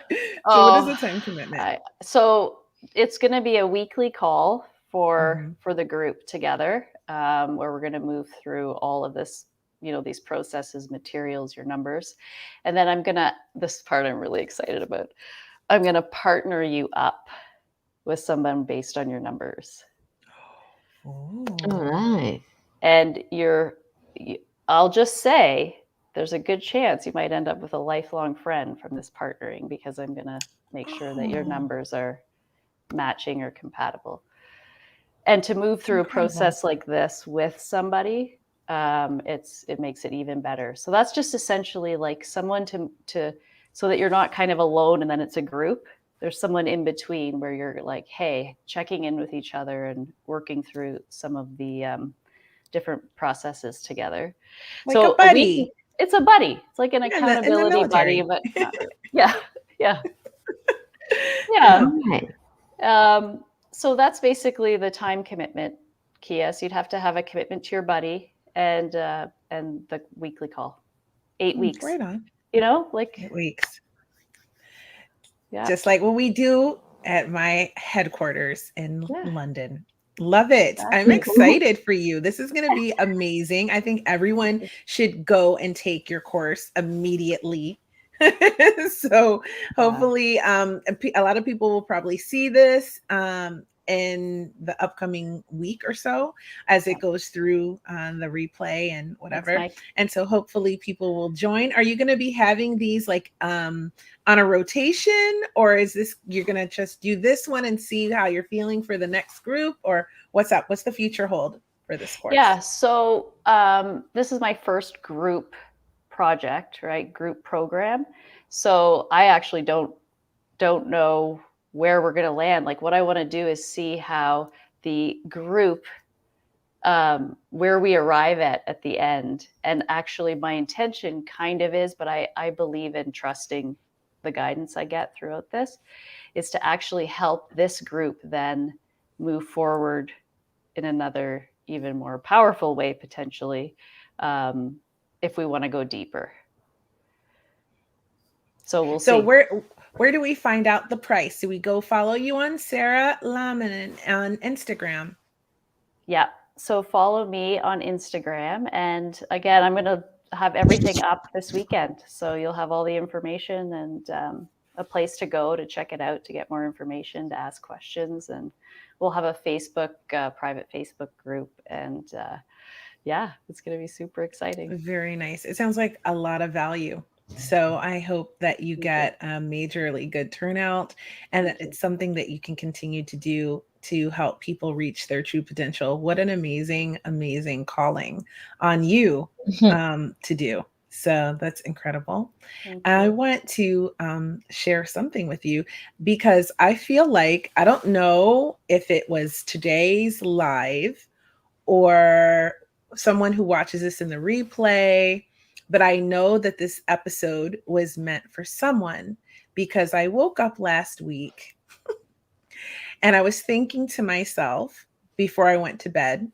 So what is the oh, time commitment? so it's going to be a weekly call Mhm. for the group together, where we're going to move through all of this, these processes, materials, your numbers, and then this part I'm really excited about. I'm going to partner you up with someone based on your numbers. All Oh. right. And I'll just say there's a good chance you might end up with a lifelong friend from this partnering, because I'm going to make sure that your Oh, numbers are matching or compatible. And to move through a incredible. process like this with somebody, it makes it even better. So that's just essentially like someone to so that you're not kind of alone and then it's a group. There's someone in between where you're like, hey, checking in with each other and working through some of the different processes together. Like a So a week, buddy. it's a buddy. It's like an Yeah, in the accountability buddy, military. but not really. Yeah, yeah, All yeah. right. So that's basically the time commitment, Kia. So you'd have to have a commitment to your buddy and the weekly call, 8 weeks. Right on. Like 8 weeks. yeah, Just like what we do at my headquarters in yeah, London. Love it. I'm exactly. excited for you. This is going to be amazing. I think everyone should go and take your course immediately. So Yeah, hopefully a lot of people will probably see this in the upcoming week or so as yeah. it goes through the replay and That's whatever. nice. And so hopefully people will join. Are you going to be having these like on a rotation, or is this you're going to just do this one and see how you're feeling for the next group, or what's up? What's the future hold for this Yeah. course? So this is my first group project, right? Group program. So I actually don't know where we're going to land. Like what I want to do is see how the group where we arrive at the end. And actually, my intention kind of is, but I believe in trusting the guidance I get throughout this, is to actually help this group then move forward in another, even more powerful way, potentially, if we want to go deeper. So we'll So see. where do we find out the price? Do we go follow you on Sara Laamanen on Instagram? Yeah. So follow me on Instagram. And again, I'm going to have everything up this weekend. So you'll have all the information and a place to go to check it out, to get more information, to ask questions. And we'll have a private Facebook group. And yeah, it's going to be super exciting. Very nice. It sounds like a lot of value. So I hope that you Thank you. get a majorly good turnout and that Thank you. it's something that you can continue to do to help people reach their true potential. What an amazing, amazing calling on you to do. So that's incredible. Thank I you. want to share something with you because I feel like I don't know if it was today's live or someone who watches this in the replay, but I know that this episode was meant for someone because I woke up last week and I was thinking to myself before I went to bed,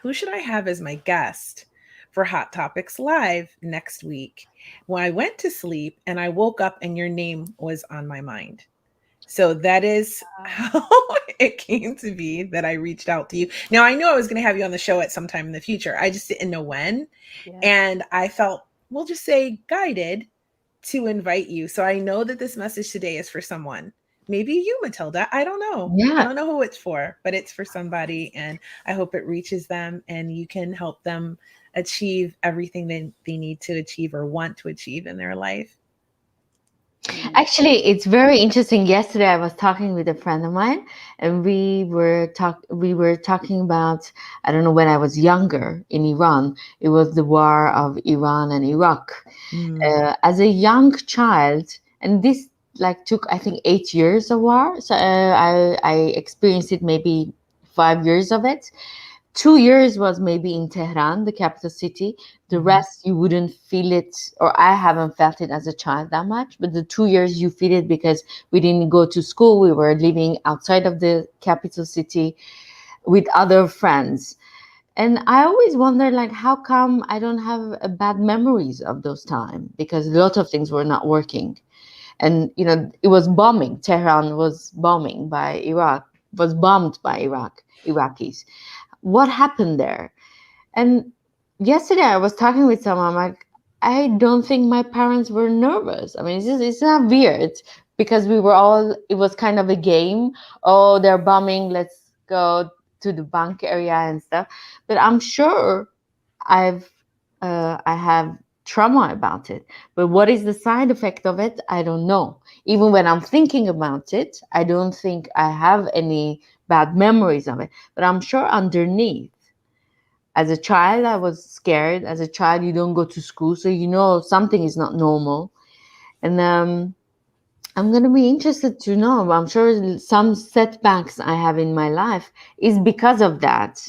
who should I have as my guest for Hot Topics Live next week? When I went to sleep and I woke up and your name was on my mind. So that is how it came to be that I reached out to you. Now, I knew I was going to have you on the show at some time in the future. I just didn't know when. Yeah. And I felt, we'll just say, guided to invite you. So I know that this message today is for someone. Maybe you, Matilda. I don't know. I Yeah. don't know who it's for, but it's for somebody. And I hope it reaches them and you can help them achieve everything they need to achieve or want to achieve in their life. Actually, it's very interesting. Yesterday, I was talking with a friend of mine, and we were talking about, I don't know, when I was younger in Iran. It was the war of Iran and Iraq. Mm. As a young child, and this like took, I think, 8 years of war. So I experienced it, maybe 5 years of it. 2 years was maybe in Tehran, the capital city. The Mhm. rest you wouldn't feel it, or I haven't felt it as a child that much. But the 2 years you feel it because we didn't go to school. We were living outside of the capital city with other friends. And I always wonder, like, how come I don't have bad memories of those time? Because a lot of things were not working. And, it was bombing. Tehran was bombing by Iraq, was bombed by Iraqis. What happened there? And yesterday I was talking with someone, like, I don't think my parents were nervous. I mean, it's not weird because it was kind of a game. Oh, they're bombing, let's go to the bank area and stuff. But I'm sure I've, I have trauma about it. But what is the side effect of it? I don't know. Even when I'm thinking about it, I don't think I have any bad memories of it. But I'm sure underneath, as a child, I was scared. As a child, you don't go to school, so something is not normal. And I'm going to be interested to know. I'm sure some setbacks I have in my life is because of that.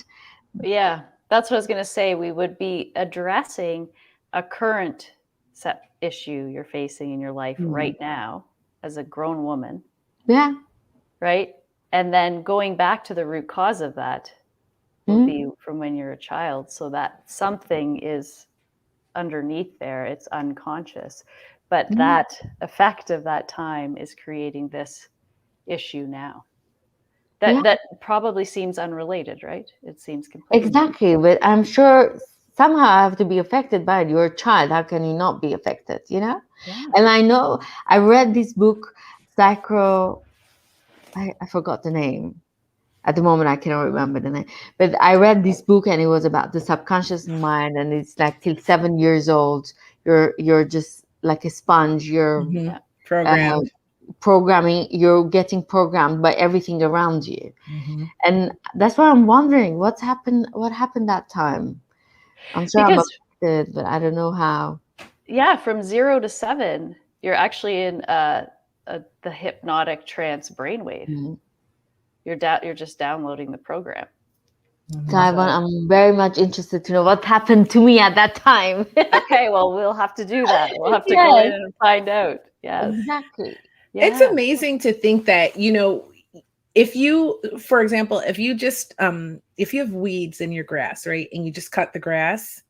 Yeah, that's what I was going to say. We would be addressing a current set issue you're facing in your life Mm. right now as a grown woman, Yeah. right? And then going back to the root cause of that will Mhm. be from when you're a child, so that something is underneath there, it's unconscious. But Mhm. that effect of that time is creating this issue now. That Yeah, that probably seems unrelated, right? It seems completely. exactly. But I'm sure somehow I have to be affected by it. You're a child. How can you not be affected? Yeah. And I know I read this book, Psycho. I forgot the name. At the moment I cannot remember the name, but I read this book and it was about the subconscious mind, and it's like till 7 years old you're just like a sponge. You're Mhm. Yeah. uh, Programmed. programming, you're getting programmed by everything around you. Mhm. And that's why I'm wondering what happened that time. I'm sure I'm Because affected, but I don't know how. yeah, from 0 to 7, you're actually in the hypnotic trance brainwave. Mhm. You're just downloading the program. So Mhm. So I'm very much interested to know what happened to me at that time. okay, well we'll have to do that. We'll have to go in Yes, and find out. Yes. exactly. It's Yeah. amazing to think that, if you, for example, if you have weeds in your grass, right, and you just cut the grass,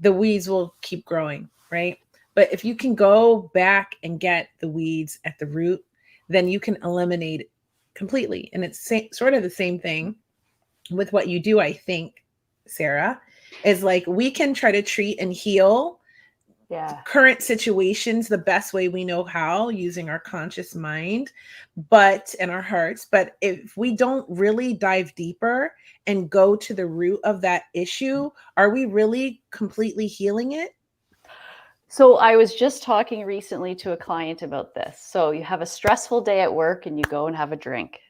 the weeds will keep growing, right? But if you can go back and get the weeds at the root, then you can eliminate it completely. And it's sort of the same thing with what you do, I think, Sarah, is like we can try to treat and heal Yeah. current situations the best way we know how, using our conscious mind but and our hearts. But if we don't really dive deeper and go to the root of that issue, are we really completely healing it? So I was just talking recently to a client about this. So you have a stressful day at work and you go and have a drink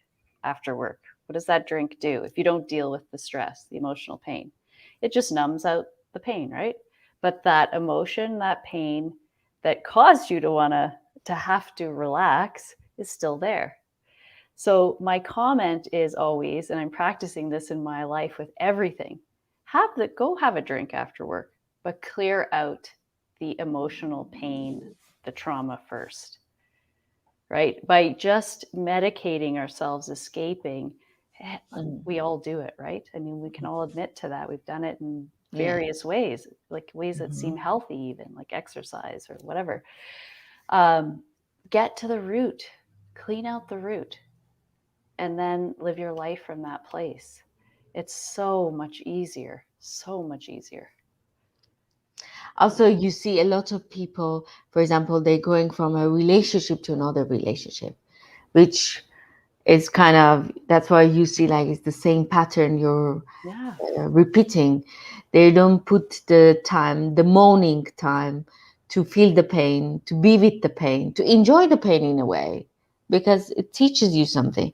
after work. What does that drink do if you don't deal with the stress, the emotional pain? It just numbs out the pain, right? But that emotion, that pain that caused you to want to have to relax is still there. So my comment is always, and I'm practicing this in my life with everything, go have a drink after work, but clear out the emotional pain, the trauma first, right? By just medicating ourselves, escaping, Mm. we all do it, right? I mean, we can all admit to that. We've done it in Yeah. various ways, like ways that Mhm. seem healthy, even like exercise or whatever. Um, get to the root, clean out the root, and then live your life from that place. It's so much easier, so much easier. Also, you see a lot of people, for example, they're going from a relationship to another relationship, which is kind of, that's why you see like it's the same pattern you're Yeah. repeating. They don't put the time, the mourning time, to feel the pain, to be with the pain, to enjoy the pain in a way, because it teaches you something.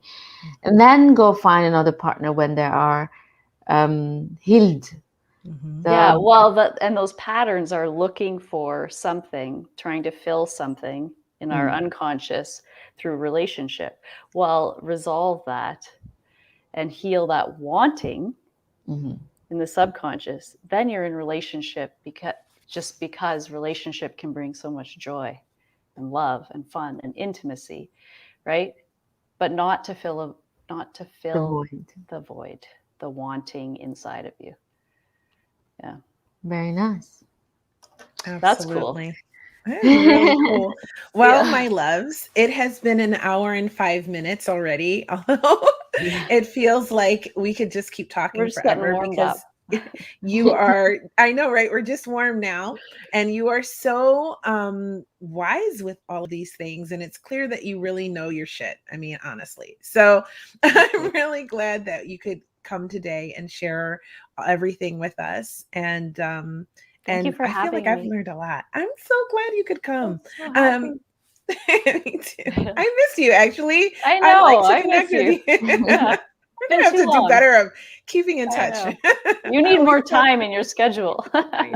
And then go find another partner when they are healed. Mhm. Yeah, So, well, and those patterns are looking for something, trying to fill something in our unconscious through relationship. Well, resolve that and heal that wanting mhm, in the subconscious. Then you're in relationship because relationship can bring so much joy and love and fun and intimacy, right? But not to fill the void. the void, the wanting inside of you. Yeah, Very nice. that's cool. Absolutely. That is really cool. Well, Yeah. my loves, it has been an hour and 5 minutes already. Although it feels like we could just keep We're talking just getting forever warmed up. because you are, I know, right? We're just warm now. And you are so wise with all of these things. And it's clear that you really know your shit. I mean, honestly. So I'm really glad that you could come today and share everything with us. Thank you And for I feel like having I've me. learned a lot. I'm so glad you could I'm come. so Um, happy. Me too. I miss you, actually. I I like know. to I miss connect with you. you. Yeah. We're Been gonna have too to do long. better of keeping in I touch. know. You I need always more tell time in your schedule. I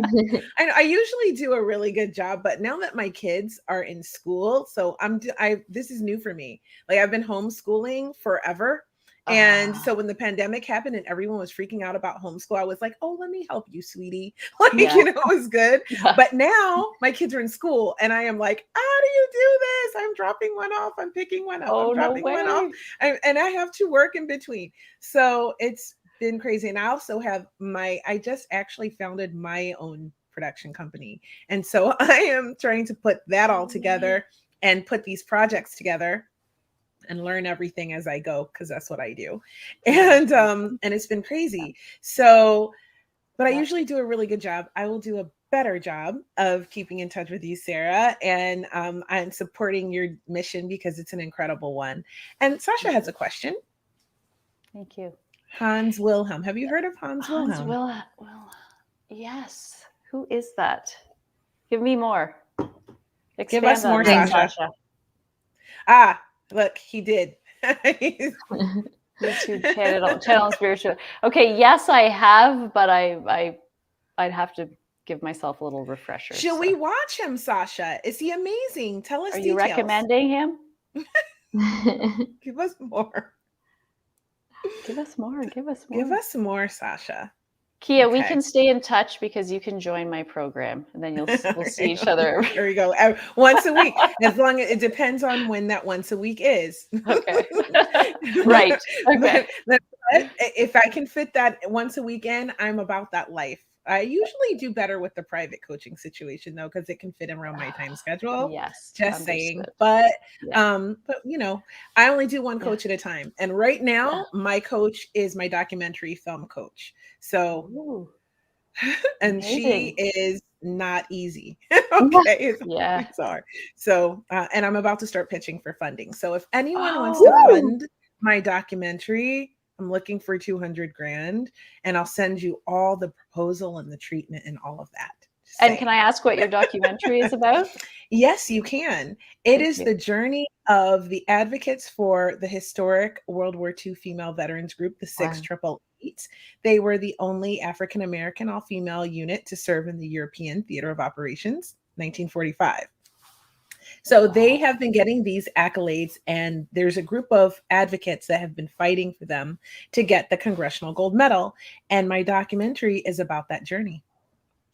I usually do a really good job, but now that my kids are in school, so this is new for me. Like I've been homeschooling forever. And Ah, so when the pandemic happened and everyone was freaking out about homeschool, I was like, "Oh, let me help you, sweetie." Like, yeah. it was good. Yeah. But now my kids are in school and I am like, "How do you do this? I'm dropping one off, I'm picking one up, I'm Oh, no dropping one off." way. And I have to work in between. So it's been crazy. And I also have I just actually founded my own production company. And so I am trying to put that all together and put these projects together and learn everything as I go, because that's what I do. And it's been crazy. So, but I Yeah. usually do a really good job. I will do a better job of keeping in touch with you, Sarah. And I'm supporting your mission because it's an incredible one. And Sasha has a question. Thank you. Hans Wilhelm. Have you heard of Hans Hans Wilhelm? Will, yes. Who is that? Give me more. Give us Expand on more, that, Thank Sasha. Sasha. Ah, look, he did. YouTube channel spiritual. Okay, yes, I have, but I'd have to give myself a little refresher. Should So. we watch him, Sasha? Is he amazing? Tell us Are you details. recommending him? Give us more. Give us more. Give us Give more. us more, Sasha. Kia, we Okay. can stay in touch because you can join my program, and then we'll see each other. There we go. Once a week. As long as it depends on when that once a week is. Okay. Right. Okay. But if I can fit that once a week in, I'm about that life. I usually do better with the private coaching situation though, because it can fit around my time schedule. Yes. Just saying. Understood. Yeah. But I only do one Yeah. coach at a time. And right Yeah. now, my coach is my documentary film coach. So Ooh, and she amazing. is not easy. Okay, it's Yeah. always hard. So, and I'm about to start pitching for funding. So, if anyone wants to Oh, fund my documentary, I'm looking for 200 grand, and I'll send you all the proposal and the treatment and all of that. Just and can I saying. ask what your documentary is about? Yes, you can. It Thank is you. the journey of the advocates for the historic World War II female veterans group, the Wow. 688. They were the only African American all female unit to serve in the European Theater of Operations, 1945. So they Wow. have been getting these accolades, and there's a group of advocates that have been fighting for them to get the Congressional Gold Medal. And my documentary is about that journey.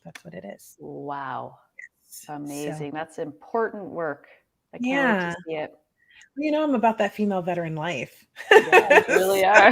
That's what it is. Wow. So, Amazing. That's important work. I can't wait to yeah. see it. I'm about that female veteran life. Yeah, you really are.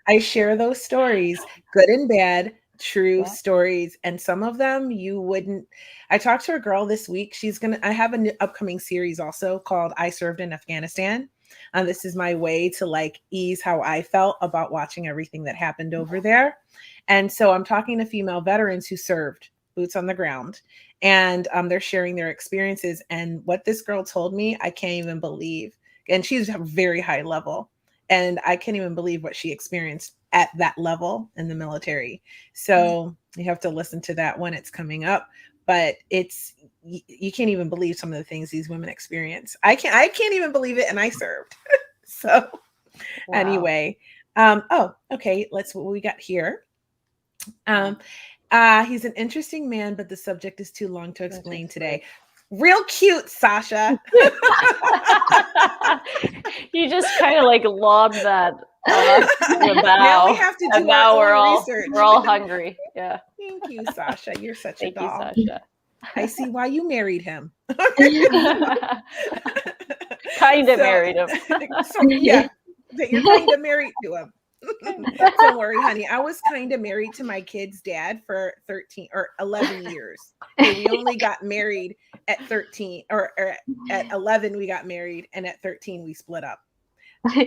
I share those stories, good and bad, true Yeah. stories. And some of them you wouldn't. I talked to a girl this week. I have an upcoming series also called I Served in Afghanistan. This is my way to like ease how I felt about watching everything that happened over there. And so I'm talking to female veterans who served, boots on the ground, and they're sharing their experiences. And what this girl told me, I can't even believe. And she's a very high level. And I can't even believe what she experienced at that level in the military. So you have to listen to that when it's coming up. But you can't even believe some of the things these women experience. I can't even believe it. And I served. So Wow. anyway, okay. What we got here. He's an interesting man, but the subject is too long to explain today. Real cute, Sasha. You just kind of like lobbed that Now we have to do our own research. We're all hungry. Yeah. Thank you, Sasha. You're such a doll. Thank you, Sasha. I see why you married him. Kind of married him. So, yeah, that you're kind of married to him. Don't worry, honey. I was kind of married to my kid's dad for 13 or 11 years. Okay, we only got married at 13 or at 11 we got married, and at 13 we split up. I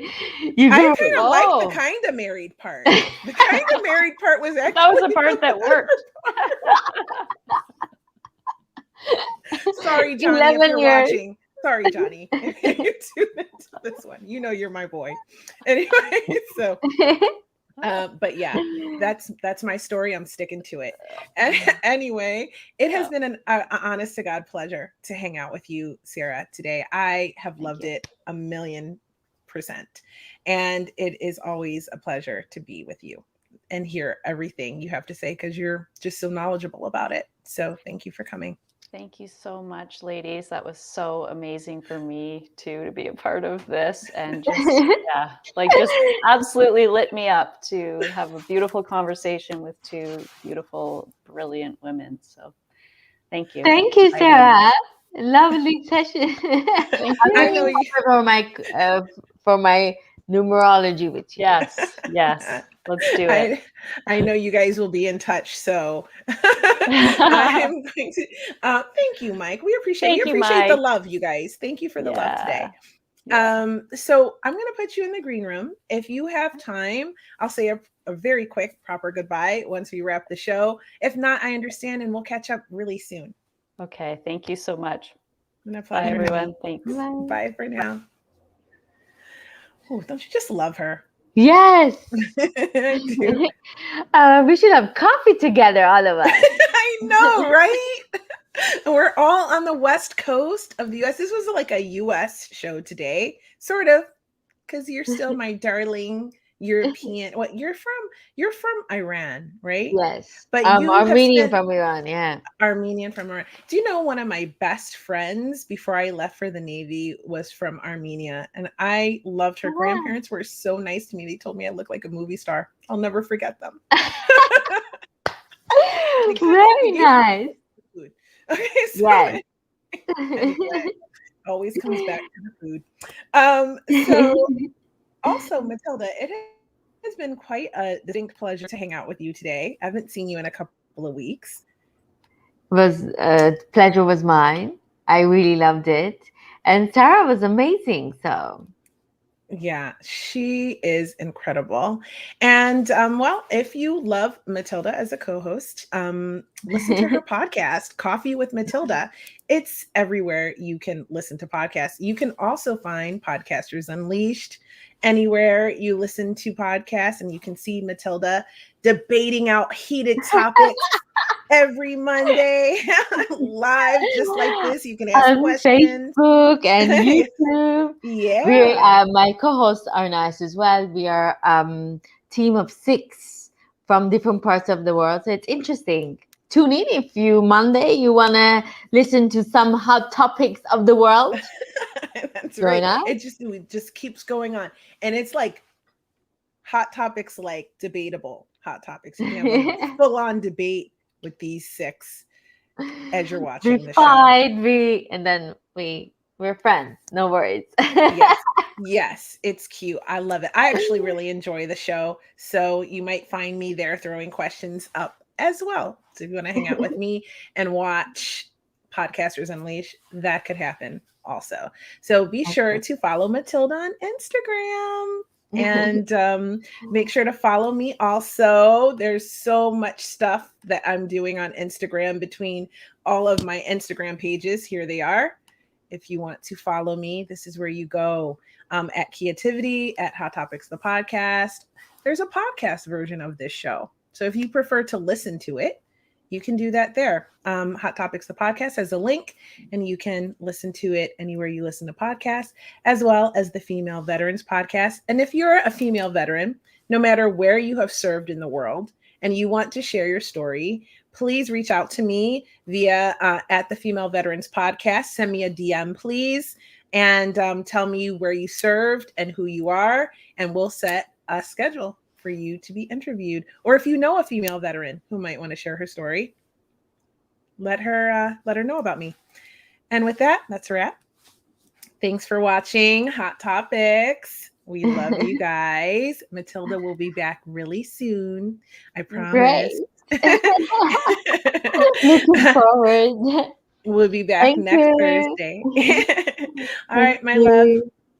kind of like the kind of married part. The kind of married part was actually that was the part that worked. Sorry, Johnny, if you're watching. Sorry, Johnny. If you tune into this one, you know you're my boy. Anyway, so but yeah, that's my story. I'm sticking to it. And anyway, it has been an honest to God pleasure to hang out with you, Sara, today. I have loved it 1,000,000%. And it is always a pleasure to be with you and hear everything you have to say, because you're just so knowledgeable about it. So thank you for coming. Thank you so much, ladies. That was so amazing for me too, to be a part of this, and just just absolutely lit me up to have a beautiful conversation with two beautiful, brilliant women. So thank you. Thank you, Sara. Lovely session. I know you for my numerology with you. Yes. Let's do it. I know you guys will be in touch. So I'm going to thank you, Mike. We appreciate the love, you guys. Thank you for the love today. Yeah. So I'm going to put you in the green room. If you have time, I'll say a very quick, proper goodbye once we wrap the show. If not, I understand, and we'll catch up really soon. Okay. Thank you so much. Bye, everyone. Thanks. Bye for now. Oh, don't you just love her? Yes. I do. We should have coffee together, all of us. I know, right? We're all on the West Coast of the US. This was like a US show today, sort of, because you're still my darling European. What you're from Iran, right? Yes. But Armenian from Iran, yeah. Armenian from Iran. Do you know one of my best friends before I left for the Navy was from Armenia, and I loved her. Grandparents were so nice to me. They told me I looked like a movie star. I'll never forget them. Very nice. Okay, so anyway, always comes back to the food. So also, Matilda, it has been quite a distinct pleasure to hang out with you today. I haven't seen you in a couple of weeks. Pleasure was mine. I really loved it. And Sara was amazing. So yeah, she is incredible. And well, if you love Matilda as a co-host, listen to her podcast, Coffee with Matilda. It's everywhere you can listen to podcasts. You can also find Podcasters Unleashed anywhere you listen to podcasts, and you can see Matilda debating out heated topics every Monday live, just like this. You can ask questions. Facebook and YouTube. Yeah. My co-hosts are nice as well. We are team of 6 from different parts of the world. So it's interesting. Tune in if Monday you want to listen to some hot topics of the world. That's right. It just keeps going on. And it's like hot topics, like debatable hot topics. You can have a full-on debate with these 6 as you're watching the show. And then we're friends. No worries. Yes, it's cute. I love it. I actually really enjoy the show. So you might find me there throwing questions up as well. So if you want to hang out with me and watch Podcasters Unleashed, that could happen also. So be sure to follow Matilda on Instagram. And make sure to follow me also. There's so much stuff that I'm doing on Instagram between all of my Instagram pages. Here they are. If you want to follow me, this is where you go. At Creativity, at Hot Topics, the podcast. There's a podcast version of this show. So if you prefer to listen to it, you can do that there. Hot Topics, the podcast, has a link, and you can listen to it anywhere you listen to podcasts, as well as the Female Veterans podcast. And if you're a female veteran, no matter where you have served in the world, and you want to share your story, please reach out to me via at the Female Veterans podcast. Send me a DM, please, and tell me where you served and who you are, and we'll set a schedule for you to be interviewed. Or if you know a female veteran who might want to share her story, let her know about me. And with that, that's a wrap. Thanks for watching Hot Topics. We love you guys. Matilda will be back really soon. I promise. Great. Looking forward. We'll be back Thank next you. Thursday. All Thank right, my love. you.